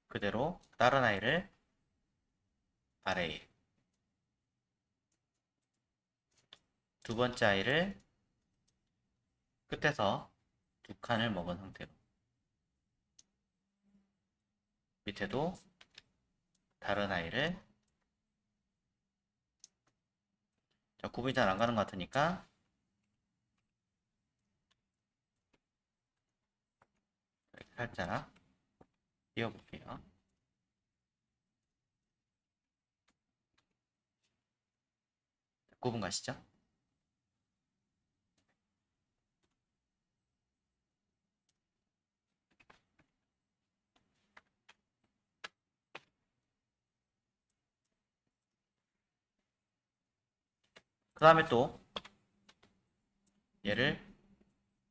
그대로 다른 아이를 아래에 두 번째 아이를 끝에서 두 칸을 먹은 상태로 밑에도 다른 아이를 자, 구분이 잘 안 가는 것 같으니까 이렇게 살짝 띄워볼게요. 구분 가시죠? 그 다음에 또 얘를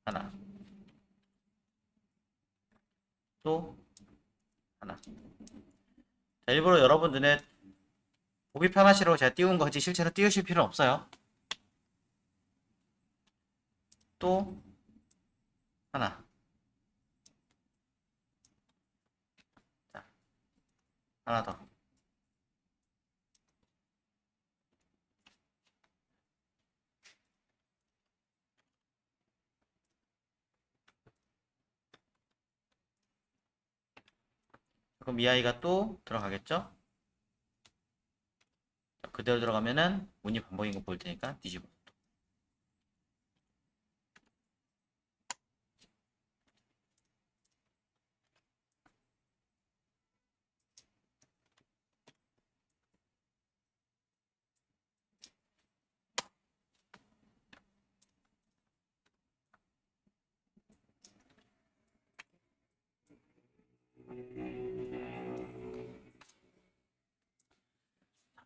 하나 또 하나 자, 일부러 여러분 눈에 보기 편하시라고 제가 띄운 거지 실제로 띄우실 필요는 없어요. 또 하나 자, 하나 더 그럼 이 아이가 또 들어가겠죠? 자, 그대로 들어가면은 문이 반복인 거 보일 테니까 뒤집어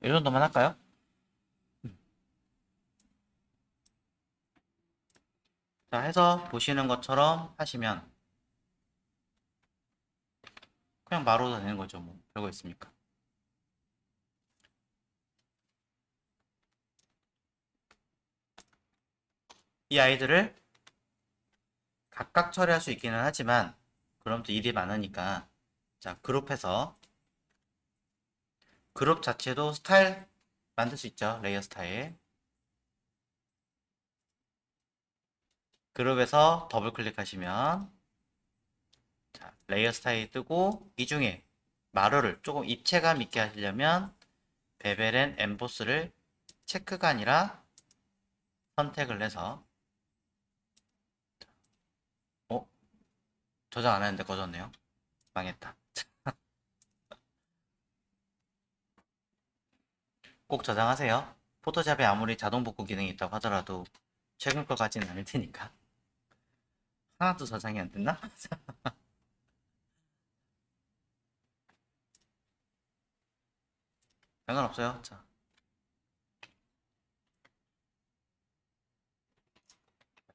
이 정도만 할까요? 자, 해서 보시는 것처럼 하시면 그냥 마루도 되는 거죠. 뭐 별거 있습니까? 이 아이들을 각각 처리할 수 있기는 하지만 그럼 또 일이 많으니까 자 그룹해서 그룹 자체도 스타일 만들 수 있죠. 레이어 스타일. 그룹에서 더블 클릭하시면 자, 레이어 스타일이 뜨고 이 중에 마루를 조금 입체감 있게 하시려면 베벨 앤 엠보스를 체크가 아니라 선택을 해서 어? 저장 안 했는데 꺼졌네요. 망했다. 꼭 저장하세요. 포토샵에 아무리 자동 복구 기능이 있다고 하더라도 최근 거 가지는 않을 테니까. 하나도 저장이 안 됐나? 상관없어요. 자,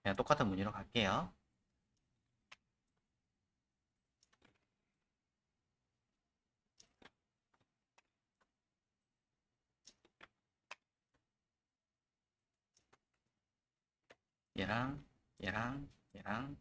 그냥 똑같은 무늬로 갈게요. 얘랑 얘랑 얘랑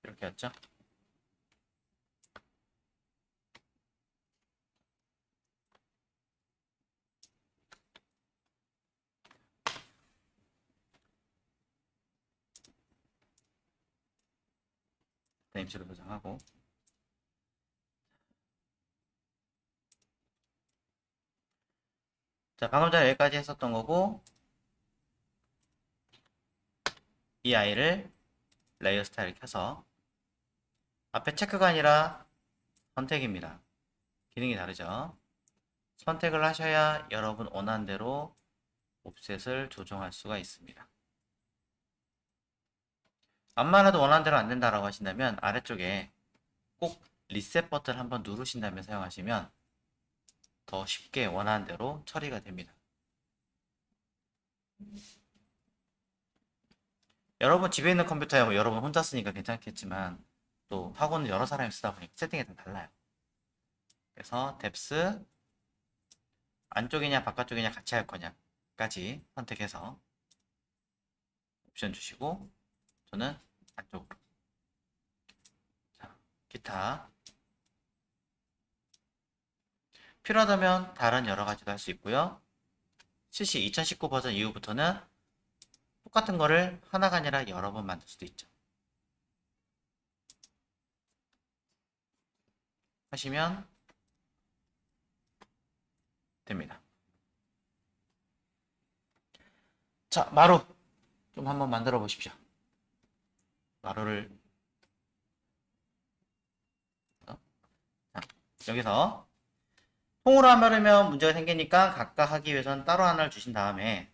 이렇게 했죠. 임시로 저장하고 자 방금 전에 여기까지 했었던 거고 이 아이를 레이어 스타일 켜서 앞에 체크가 아니라 선택입니다. 기능이 다르죠. 선택을 하셔야 여러분 원하는 대로 옵셋을 조정할 수가 있습니다. 암만 해도 원하는 대로 안 된다라고 하신다면 아래쪽에 꼭 리셋 버튼 한번 누르신 다음에 사용하시면 더 쉽게 원하는 대로 처리가 됩니다. 여러분 집에 있는 컴퓨터에 뭐 여러분 혼자 쓰니까 괜찮겠지만 또 학원은 여러 사람이 쓰다 보니까 세팅이 다 달라요. 그래서 뎁스 안쪽이냐 바깥쪽이냐 같이 할 거냐까지 선택해서 옵션 주시고 저는 안쪽으로 자, 기타 필요하다면 다른 여러 가지도 할 수 있고요. CC 2019 버전 이후부터는 똑같은 거를 하나가 아니라 여러 번 만들 수도 있죠. 하시면 됩니다. 자, 마루 좀 한번 만들어 보십시오. 마루를 자, 여기서 통으로 하면 문제가 생기니까 각각 하기 위해서는 따로 하나 주신 다음에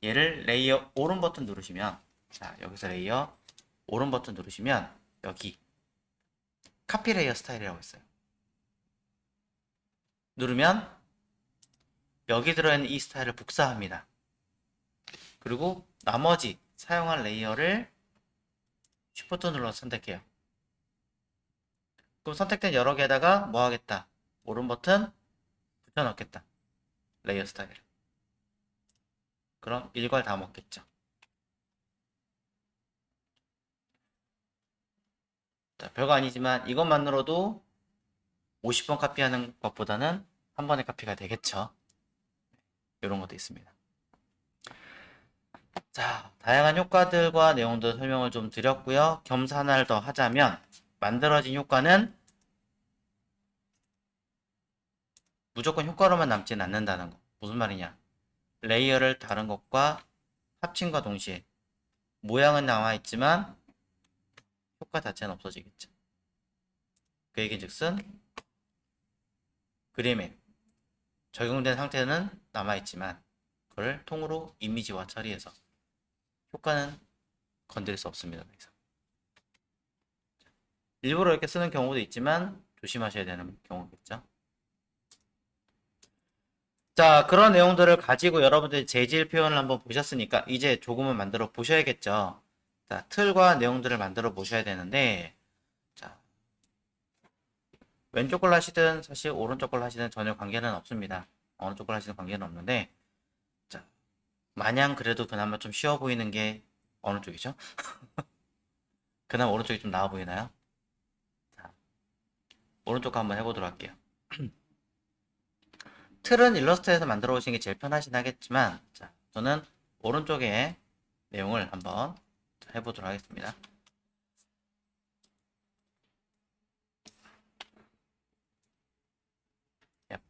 얘를 레이어 오른 버튼 누르시면 자 여기서 레이어 오른 버튼 누르시면 여기 카피 레이어 스타일이라고 있어요. 누르면 여기 들어있는 이 스타일을 복사합니다. 그리고 나머지 사용할 레이어를 쉬프트 눌러서 선택해요. 그럼 선택된 여러 개에다가 뭐 하겠다? 오른 버튼 붙여넣겠다. 레이어 스타일. 그럼 일괄 다 먹겠죠. 자, 별거 아니지만 이것만으로도 50번 카피하는 것보다는 한 번에 카피가 되겠죠. 이런 것도 있습니다. 자, 다양한 효과들과 내용들 설명을 좀 드렸고요. 겸사 하나를 더 하자면 만들어진 효과는 무조건 효과로만 남지는 않는다는 거. 무슨 말이냐? 레이어를 다른 것과 합친과 동시에 모양은 남아있지만 효과 자체는 없어지겠죠. 그 얘기즉슨 그림에 적용된 상태는 남아있지만 그걸 통으로 이미지화 처리해서 효과는 건드릴 수 없습니다. 더 이상. 일부러 이렇게 쓰는 경우도 있지만 조심하셔야 되는 경우겠죠. 자, 그런 내용들을 가지고 여러분들이 재질 표현을 한번 보셨으니까 이제 조금은 만들어 보셔야겠죠. 자, 틀과 내용들을 만들어 보셔야 되는데, 자, 왼쪽 걸 하시든 사실 오른쪽 걸 하시든 전혀 관계는 없습니다. 어느 쪽 걸 하시든 관계는 없는데, 자, 마냥 그래도 그나마 좀 쉬워 보이는 게 어느 쪽이죠? 그나마 오른쪽이 좀 나아 보이나요? 자, 오른쪽 거 한번 해보도록 할게요. 틀은 일러스트에서 만들어 오시는 게 제일 편하신 하겠지만, 자, 저는 오른쪽에 내용을 한번 해보도록 하겠습니다. 얍,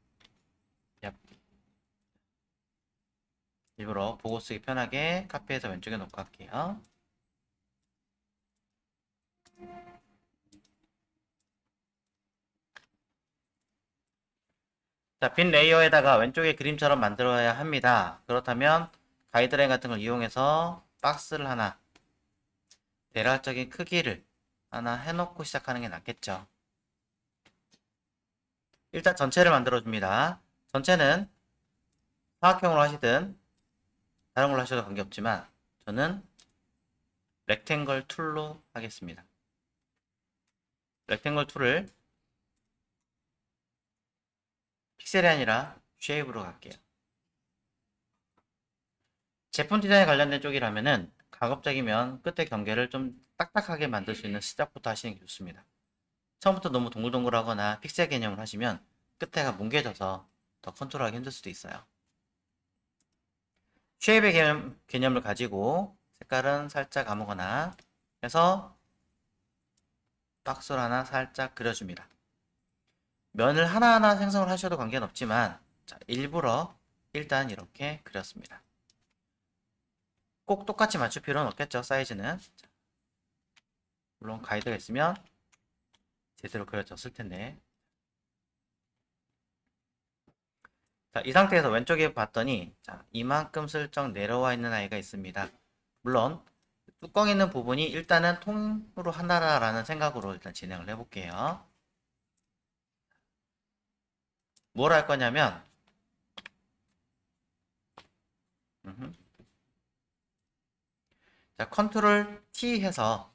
얍. 일부러 보고 쓰기 편하게 카피해서 왼쪽에 놓고 할게요. 자, 빈 레이어에다가 왼쪽에 그림처럼 만들어야 합니다. 그렇다면 가이드라인 같은 걸 이용해서 박스를 하나, 대략적인 크기를 하나 해놓고 시작하는 게 낫겠죠. 일단 전체를 만들어 줍니다. 전체는 사각형으로 하시든 다른 걸로 하셔도 관계없지만 저는 렉탱글 툴로 하겠습니다. 렉탱글 툴을 픽셀이 아니라 쉐입으로 갈게요. 제품 디자인에 관련된 쪽이라면은 가급적이면 끝에 경계를 좀 딱딱하게 만들 수 있는 시작부터 하시는 게 좋습니다. 처음부터 너무 동글동글하거나 픽셀 개념을 하시면 끝에가 뭉개져서 더 컨트롤하기 힘들 수도 있어요. 쉐입의 개념을 가지고 색깔은 살짝 아무거나 해서 박스를 하나 살짝 그려줍니다. 면을 하나하나 생성을 하셔도 관계는 없지만 자, 일부러 일단 이렇게 그렸습니다. 꼭 똑같이 맞출 필요는 없겠죠, 사이즈는. 자, 물론 가이드가 있으면 제대로 그려졌을 텐데. 자, 이 상태에서 왼쪽에 봤더니 자, 이만큼 슬쩍 내려와 있는 아이가 있습니다. 물론 뚜껑 있는 부분이 일단은 통으로 하나라는 생각으로 일단 진행을 해볼게요. 뭘 할 거냐면 자, 컨트롤 T 해서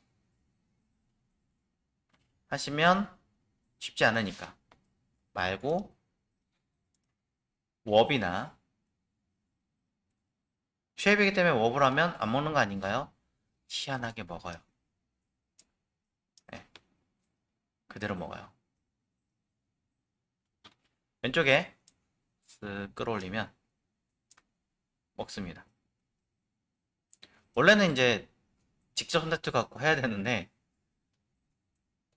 하시면 쉽지 않으니까 말고 워비나 쉐입이기 때문에 워브를 하면 안 먹는 거 아닌가요? 희한하게 먹어요. 네, 그대로 먹어요. 왼쪽에 쓱 끌어올리면 먹습니다. 원래는 이제 직접 선택트 갖고 해야 되는데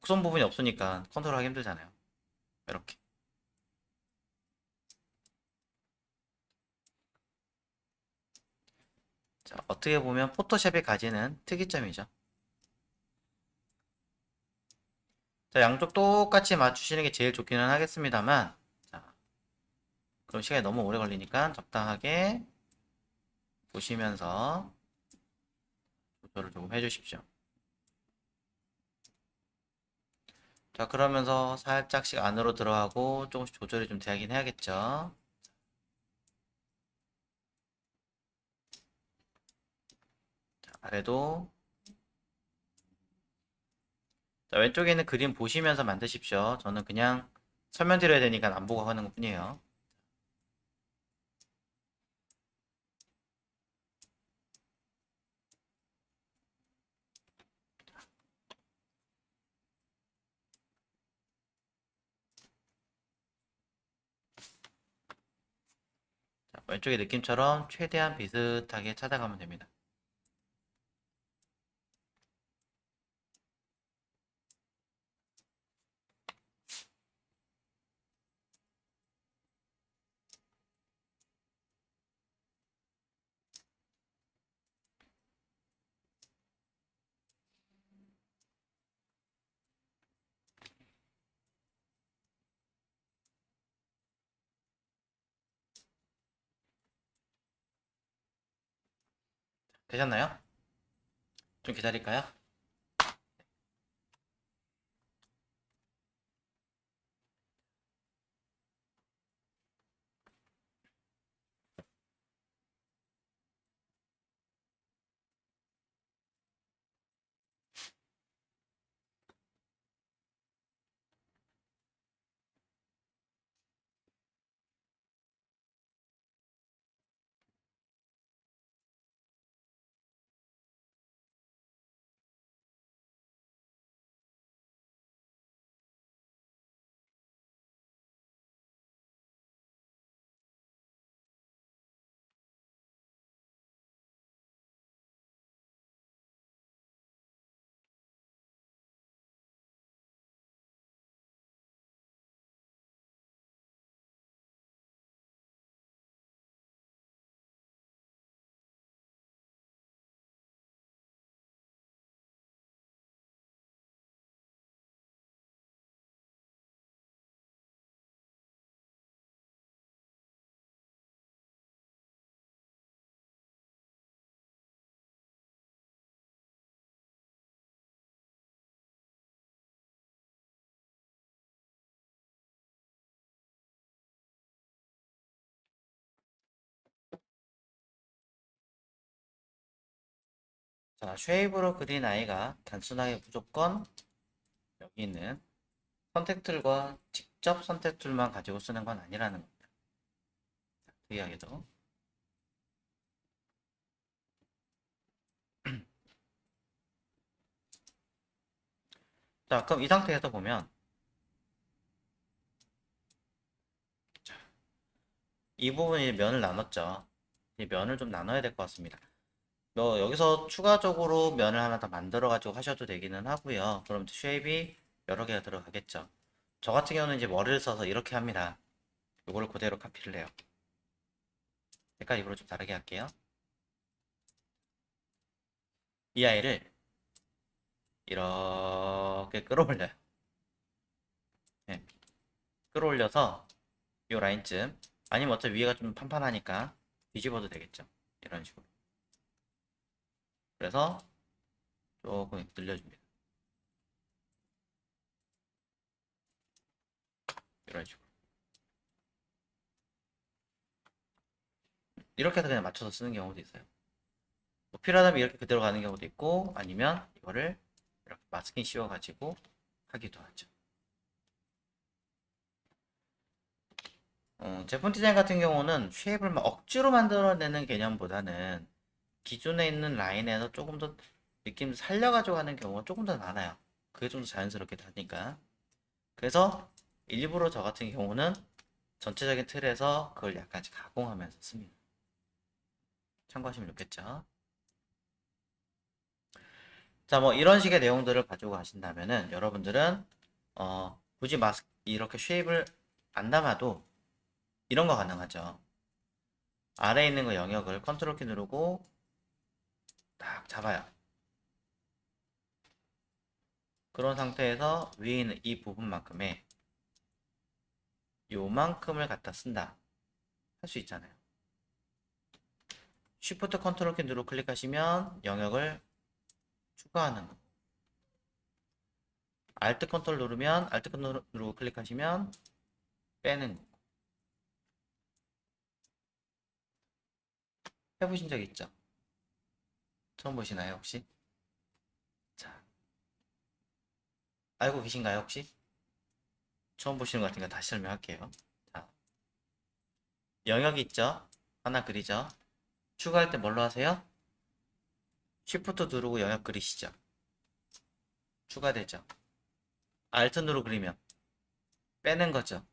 곡선 부분이 없으니까 컨트롤하기 힘들잖아요. 이렇게. 자, 어떻게 보면 포토샵이 가지는 특이점이죠. 자, 양쪽 똑같이 맞추시는 게 제일 좋기는 하겠습니다만 자, 그럼 시간이 너무 오래 걸리니까 적당하게 보시면서 조절을 조금 해주십시오. 자, 그러면서 살짝씩 안으로 들어가고 조금씩 조절이 좀 되긴 해야겠죠. 자, 아래도. 자, 왼쪽에 있는 그림 보시면서 만드십시오. 저는 그냥 설명드려야 되니까 안 보고 하는 것 뿐이에요. 자, 왼쪽의 느낌처럼 최대한 비슷하게 찾아가면 됩니다. 되셨나요? 좀 기다릴까요? 자, 쉐입으로 그린 아이가 단순하게 무조건 여기 있는 선택 툴과 직접 선택 툴만 가지고 쓰는 건 아니라는 겁니다. 특이하게도. 자, 그럼 이 상태에서 보면 이 부분이 면을 나눴죠. 이 면을 좀 나눠야 될 것 같습니다. 여기서 추가적으로 면을 하나 더 만들어 가지고 하셔도 되기는 하고요. 그럼 쉐입이 여러 개가 들어가겠죠. 저 같은 경우는 이제 머리를 써서 이렇게 합니다. 이걸 그대로 카피를 해요. 색깔 입으로 좀 다르게 할게요. 이 아이를 이렇게 끌어올려요. 네. 끌어올려서 이 라인쯤, 아니면 어차피 위에가 좀 판판하니까 뒤집어도 되겠죠. 이런 식으로. 그래서 조금 늘려줍니다. 이런 식으로. 이렇게 해서 그냥 맞춰서 쓰는 경우도 있어요. 뭐 필요하다면 이렇게 그대로 가는 경우도 있고, 아니면 이거를 이렇게 마스킹 씌워가지고 하기도 하죠. 제품 디자인 같은 경우는 쉐입을 막 억지로 만들어내는 개념보다는 기존에 있는 라인에서 조금 더 느낌 살려가지고 하는 경우가 조금 더 많아요. 그게 좀 더 자연스럽게 되니까. 그래서 일부러 저 같은 경우는 전체적인 틀에서 그걸 약간씩 가공하면서 씁니다. 참고하시면 좋겠죠. 자, 뭐 이런 식의 내용들을 가지고 가신다면은 여러분들은 굳이 마스크 이렇게 쉐입을 안 담아도 이런 거 가능하죠. 아래에 있는 거 영역을 컨트롤 키 누르고 딱 잡아요. 그런 상태에서 위에 있는 이 부분만큼의 요만큼을 갖다 쓴다 할 수 있잖아요. Shift 컨트롤 키 누르고 클릭하시면 영역을 추가하는 거. Alt 컨트롤 누르면 Alt 컨트롤 누르고 클릭하시면 빼는 거. 해보신 적 있죠? 처음 보시나요, 혹시? 자, 알고 계신가요, 혹시? 처음 보시는 것 같으니까 다시 설명할게요. 자, 영역이 있죠? 하나 그리죠? 추가할 때 뭘로 하세요? Shift 누르고 영역 그리시죠? 추가되죠? Alt 누르고 그리면 빼는 거죠?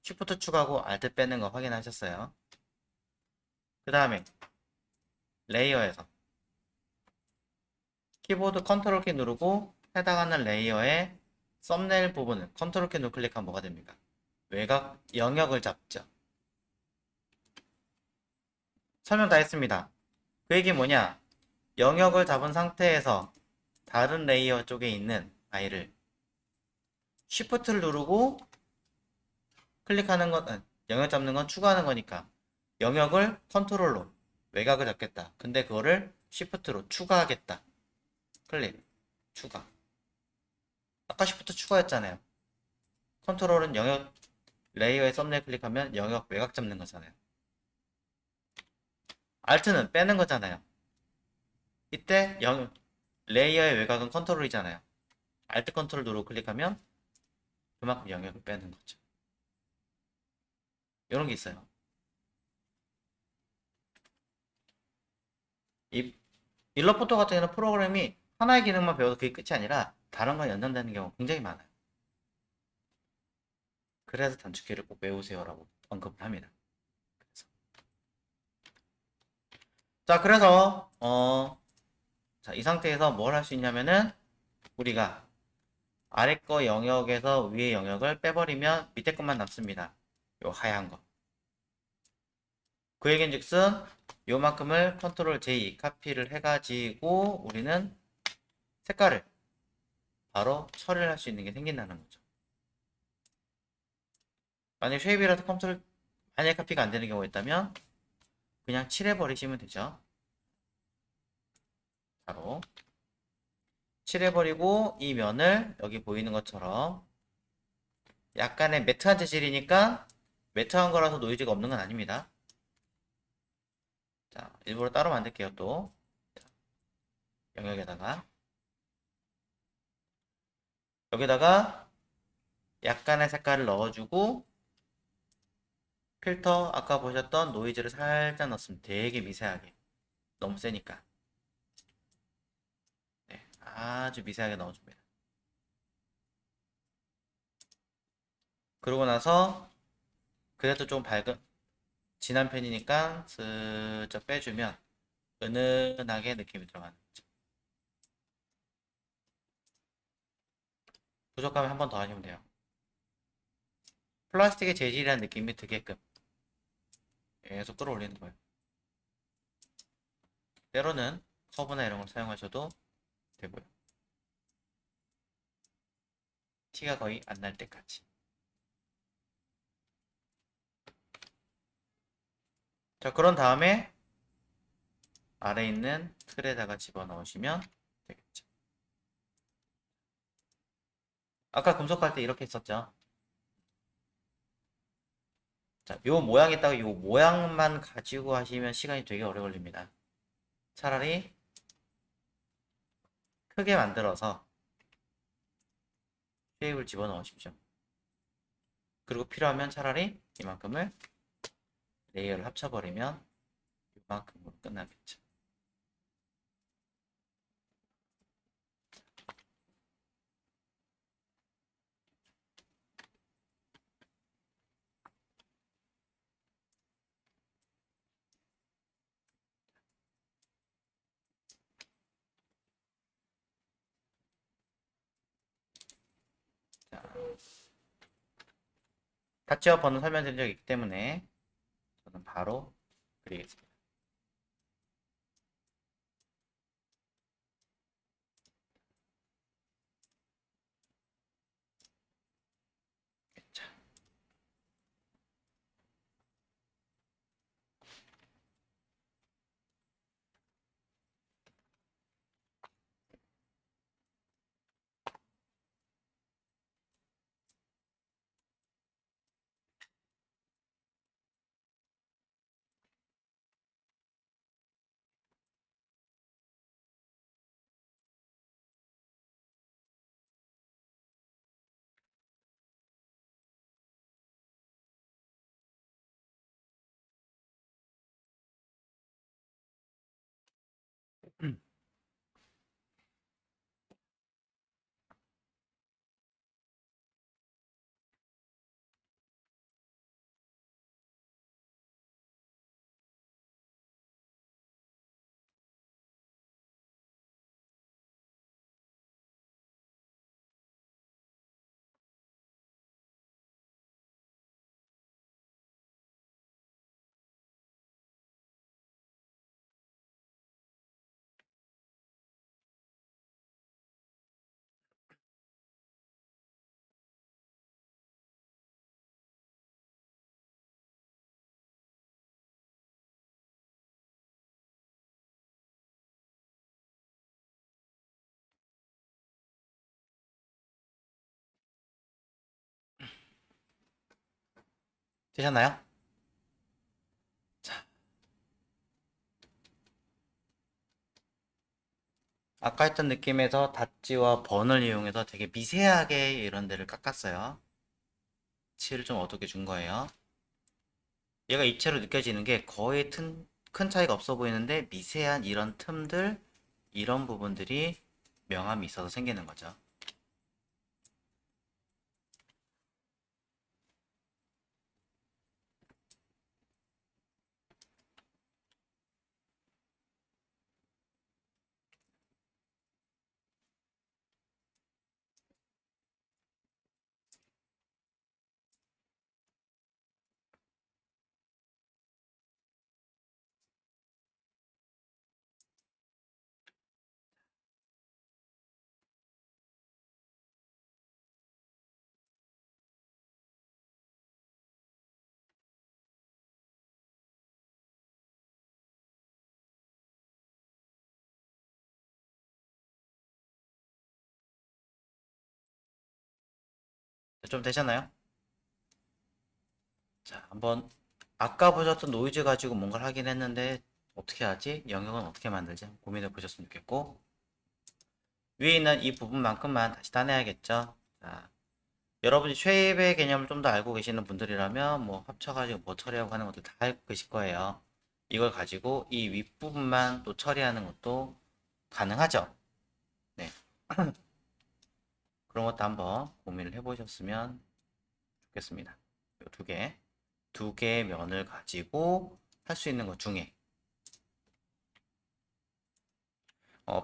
Shift 추가하고 Alt 빼는 거 확인하셨어요? 그 다음에 레이어에서 키보드 컨트롤 키 누르고 해당하는 레이어의 썸네일 부분을 컨트롤 키 누르고 클릭하면 뭐가 됩니까? 외곽 영역을 잡죠. 설명 다 했습니다. 그 얘기 뭐냐? 영역을 잡은 상태에서 다른 레이어 쪽에 있는 아이를 Shift를 누르고 클릭하는 건 영역 잡는 건 추가하는 거니까 영역을 컨트롤로 외곽을 잡겠다. 근데 그거를 Shift로 추가하겠다. 클릭 추가. 아까 Shift 추가했잖아요. 컨트롤은 영역 레이어에 썸네일 클릭하면 영역 외곽 잡는 거잖아요. Alt는 빼는 거잖아요. 이때 레이어의 외곽은 컨트롤이잖아요. Alt 컨트롤 누르고 클릭하면 그만큼 영역을 빼는 거죠. 이런 게 있어요. 이 일러포터 같은 경우는 프로그램이 하나의 기능만 배워도 그게 끝이 아니라 다른 거 연장되는 경우가 굉장히 많아요. 그래서 단축키를 꼭 외우세요라고 언급을 합니다. 자, 그래서 자, 이 상태에서 뭘 할 수 있냐면은 우리가 아래 거 영역에서 위에 영역을 빼버리면 밑에 것만 남습니다. 요 하얀 거. 그 얘기인즉슨 요만큼을 컨트롤 J 카피를 해가지고 우리는 색깔을 바로 처리를 할 수 있는 게 생긴다는 거죠. 만약 쉐입이라도 컨트롤 만약 카피가 안 되는 경우가 있다면 그냥 칠해버리시면 되죠. 바로 칠해버리고 이 면을 여기 보이는 것처럼 약간의 매트한 재질이니까 매트한 거라서 노이즈가 없는 건 아닙니다. 자, 일부러 따로 만들게요 또. 영역에다가 여기다가 약간의 색깔을 넣어주고 필터 아까 보셨던 노이즈를 살짝 넣습니다. 되게 미세하게. 너무 세니까. 네, 아주 미세하게 넣어줍니다. 그러고 나서 그래도 좀 밝은 진한 편이니까 슬쩍 빼주면 은은하게 느낌이 들어가는 거죠. 부족하면 한 번 더 하시면 돼요. 플라스틱의 재질이라는 느낌이 들게끔 계속 끌어올리는 거예요. 때로는 커브나 이런 걸 사용하셔도 되고요. 티가 거의 안 날 때까지. 자, 그런 다음에 아래 있는 틀에다가 집어넣으시면 되겠죠. 아까 금속할 때 이렇게 했었죠. 자, 요 모양 있다가 요 모양만 가지고 하시면 시간이 되게 오래 걸립니다. 차라리 크게 만들어서 쉐입을 집어넣으십시오. 그리고 필요하면 차라리 이만큼을 레이어를 합쳐버리면 이만큼으로 끝나겠죠. 자, 타치와 번호 설명드린 적이 있기 때문에 저는 바로 그리겠습니다. 자, 되셨나요? 자, 아까 했던 느낌에서 닷지와 번을 이용해서 되게 미세하게 이런 데를 깎았어요. 칠을 좀 어둡게 준 거예요. 얘가 입체로 느껴지는 게 거의 큰 차이가 없어 보이는데 미세한 이런 틈들, 이런 부분들이 명암이 있어서 생기는 거죠. 좀 되셨나요? 자, 한번 아까 보셨던 노이즈 가지고 뭔가를 하긴 했는데 어떻게 하지? 영역은 어떻게 만들지? 고민해 보셨으면 좋겠고 위에 있는 이 부분만큼만 다시 따내야겠죠. 자, 여러분이 쉐입의 개념을 좀 더 알고 계시는 분들이라면 뭐 합쳐가지고 뭐 처리하고 하는 것도 다 알고 계실 거예요. 이걸 가지고 이 윗부분만 또 처리하는 것도 가능하죠. 네. 그런 것도 한번 고민을 해보셨으면 좋겠습니다. 요 두 개의 면을 가지고 할 수 있는 것 중에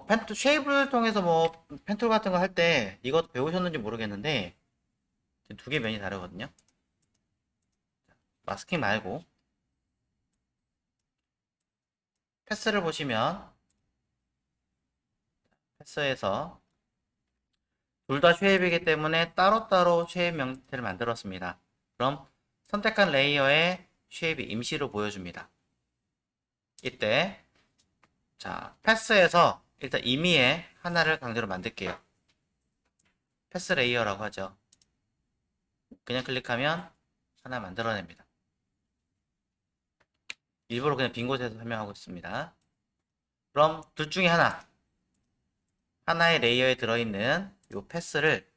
펜툴 쉐입을 통해서 뭐 펜툴 같은 거 할 때 이것 배우셨는지 모르겠는데 두 개 면이 다르거든요. 마스킹 말고 패스를 보시면 패스에서 둘 다 쉐입이기 때문에 따로따로 쉐입 형태를 만들었습니다. 그럼 선택한 레이어에 쉐입이 임시로 보여줍니다. 이때 자 패스에서 일단 임의의 하나를 강제로 만들게요. 패스 레이어라고 하죠. 그냥 클릭하면 하나 만들어냅니다. 일부러 그냥 빈 곳에서 설명하고 있습니다. 그럼 둘 중에 하나의 레이어에 들어있는 이 패스를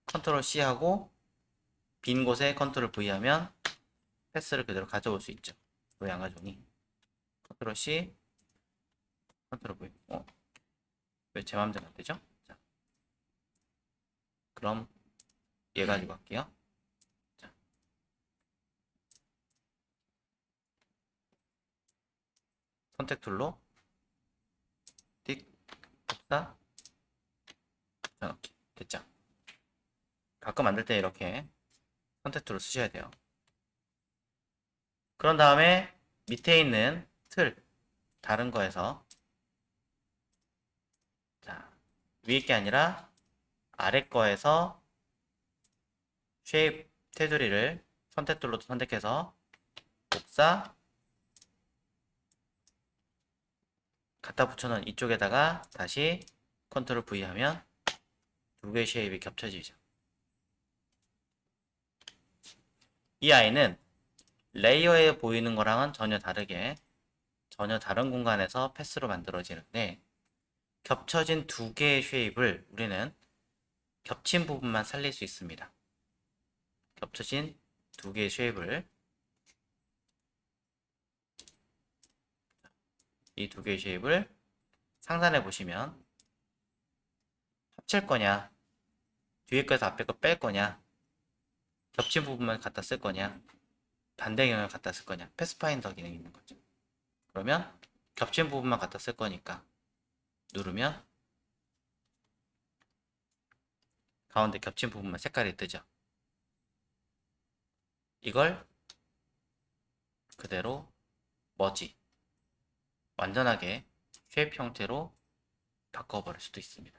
컨트롤 C 하고 빈 곳에 컨트롤 V 하면 패스를 그대로 가져올 수 있죠. 이 양가종이 컨트롤 C 컨트롤 V. 왜 제 마음대로 안 되죠? 자, 그럼 얘 가지고 갈게요. 자, 선택 툴로 띡 복사 이렇게 됐죠. 가끔 만들 때 이렇게 선택 툴을 쓰셔야 돼요. 그런 다음에 밑에 있는 틀 다른 거에서 자, 위에 게 아니라 아래 거에서 쉐입 테두리를 선택 툴로 선택해서 복사 갖다 붙여놓은 이쪽에다가 다시 컨트롤 V 하면 두 개의 쉐입이 겹쳐지죠. 이 아이는 레이어에 보이는 거랑은 전혀 다르게 전혀 다른 공간에서 패스로 만들어지는데 겹쳐진 두 개의 쉐입을 우리는 겹친 부분만 살릴 수 있습니다. 겹쳐진 두 개의 쉐입을 이 두 개의 쉐입을 상단에 보시면 합칠 거냐 뒤에 거에서 앞에 거 뺄 거냐 겹친 부분만 갖다 쓸 거냐 반대 경향을 갖다 쓸 거냐 패스파인더 기능이 있는 거죠. 그러면 겹친 부분만 갖다 쓸 거니까 누르면 가운데 겹친 부분만 색깔이 뜨죠. 이걸 그대로 머지 완전하게 쉐입 형태로 바꿔버릴 수도 있습니다.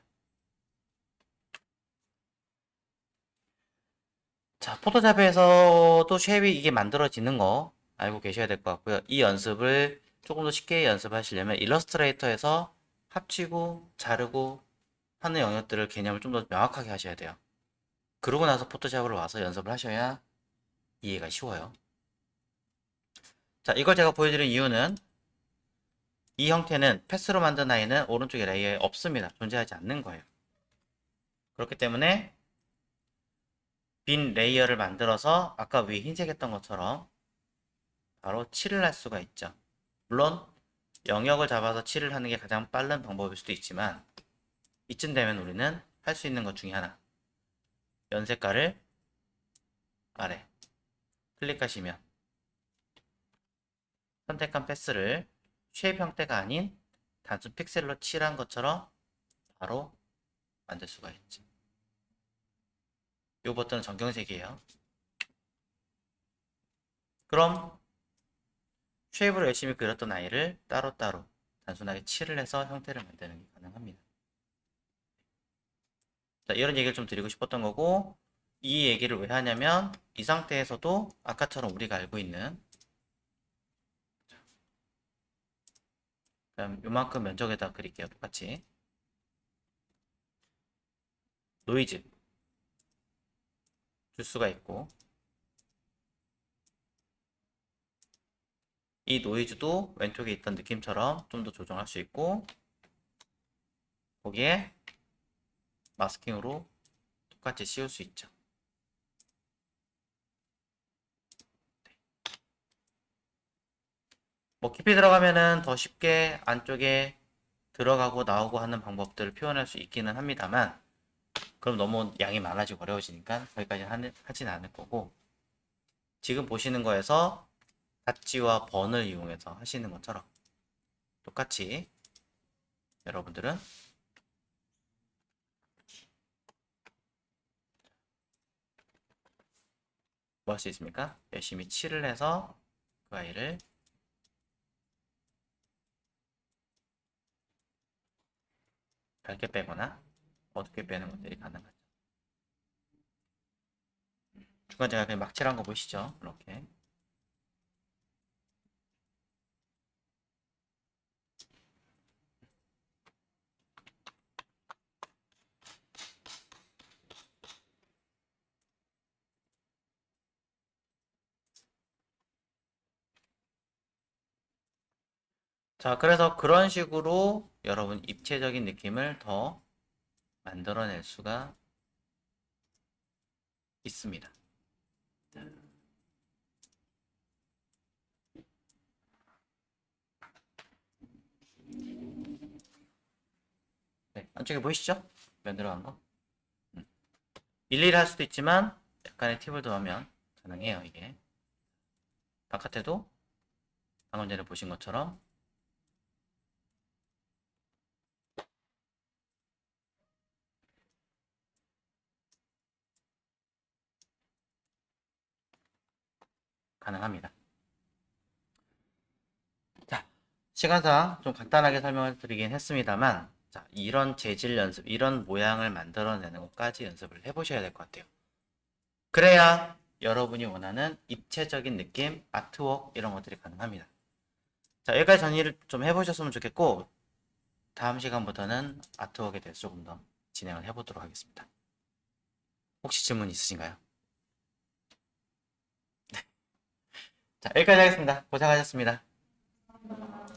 자, 포토샵에서도 쉐입이 이게 만들어지는 거 알고 계셔야 될 것 같고요. 이 연습을 조금 더 쉽게 연습하시려면 일러스트레이터에서 합치고 자르고 하는 영역들을 개념을 좀 더 명확하게 하셔야 돼요. 그러고 나서 포토샵으로 와서 연습을 하셔야 이해가 쉬워요. 자, 이걸 제가 보여드린 이유는 이 형태는 패스로 만든 아이는 오른쪽에 레이어에 없습니다. 존재하지 않는 거예요. 그렇기 때문에 빈 레이어를 만들어서 아까 위에 흰색 했던 것처럼 바로 칠을 할 수가 있죠. 물론 영역을 잡아서 칠을 하는 게 가장 빠른 방법일 수도 있지만 이쯤 되면 우리는 할 수 있는 것 중에 하나 연 색깔을 아래 클릭하시면 선택한 패스를 쉐입 형태가 아닌 단순 픽셀로 칠한 것처럼 바로 만들 수가 있죠. 이 버튼은 정경색이에요. 그럼 쉐입으로 열심히 그렸던 아이를 따로따로 단순하게 칠을 해서 형태를 만드는 게 가능합니다. 자, 이런 얘기를 좀 드리고 싶었던 거고 이 얘기를 왜 하냐면 이 상태에서도 아까처럼 우리가 알고 있는 그럼 요만큼 면적에다 그릴게요. 똑같이 노이즈 줄 수가 있고 이 노이즈도 왼쪽에 있던 느낌처럼 좀 더 조정할 수 있고 거기에 마스킹으로 똑같이 씌울 수 있죠. 뭐 깊이 들어가면은 더 쉽게 안쪽에 들어가고 나오고 하는 방법들을 표현할 수 있기는 합니다만, 그럼 너무 양이 많아지고 어려워지니까 거기까지 하진 않을 거고, 지금 보시는 거에서 닷지와 번을 이용해서 하시는 것처럼 똑같이 여러분들은 뭐 할 수 있습니까? 열심히 칠을 해서 그 아이를 밝게 빼거나 어둡게 빼는 것들이 가능하죠. 중간 제가 그냥 막 칠한 거 보시죠? 이렇게. 자, 그래서 그런 식으로 여러분 입체적인 느낌을 더 만들어낼 수가 있습니다. 네, 안쪽에 보이시죠? 면 들어간 거. 일일이 할 수도 있지만 약간의 팁을 더하면 가능해요, 이게. 바깥에도 방금 전에 보신 것처럼 가능합니다. 자, 시간상 좀 간단하게 설명을 드리긴 했습니다만, 자, 이런 재질 연습, 이런 모양을 만들어내는 것까지 연습을 해보셔야 될 것 같아요. 그래야 여러분이 원하는 입체적인 느낌, 아트웍 이런 것들이 가능합니다. 자, 여기까지 정리를 좀 해보셨으면 좋겠고, 다음 시간부터는 아트웍에 대해서 조금 더 진행을 해보도록 하겠습니다. 혹시 질문 있으신가요? 자, 여기까지 하겠습니다. 고생하셨습니다.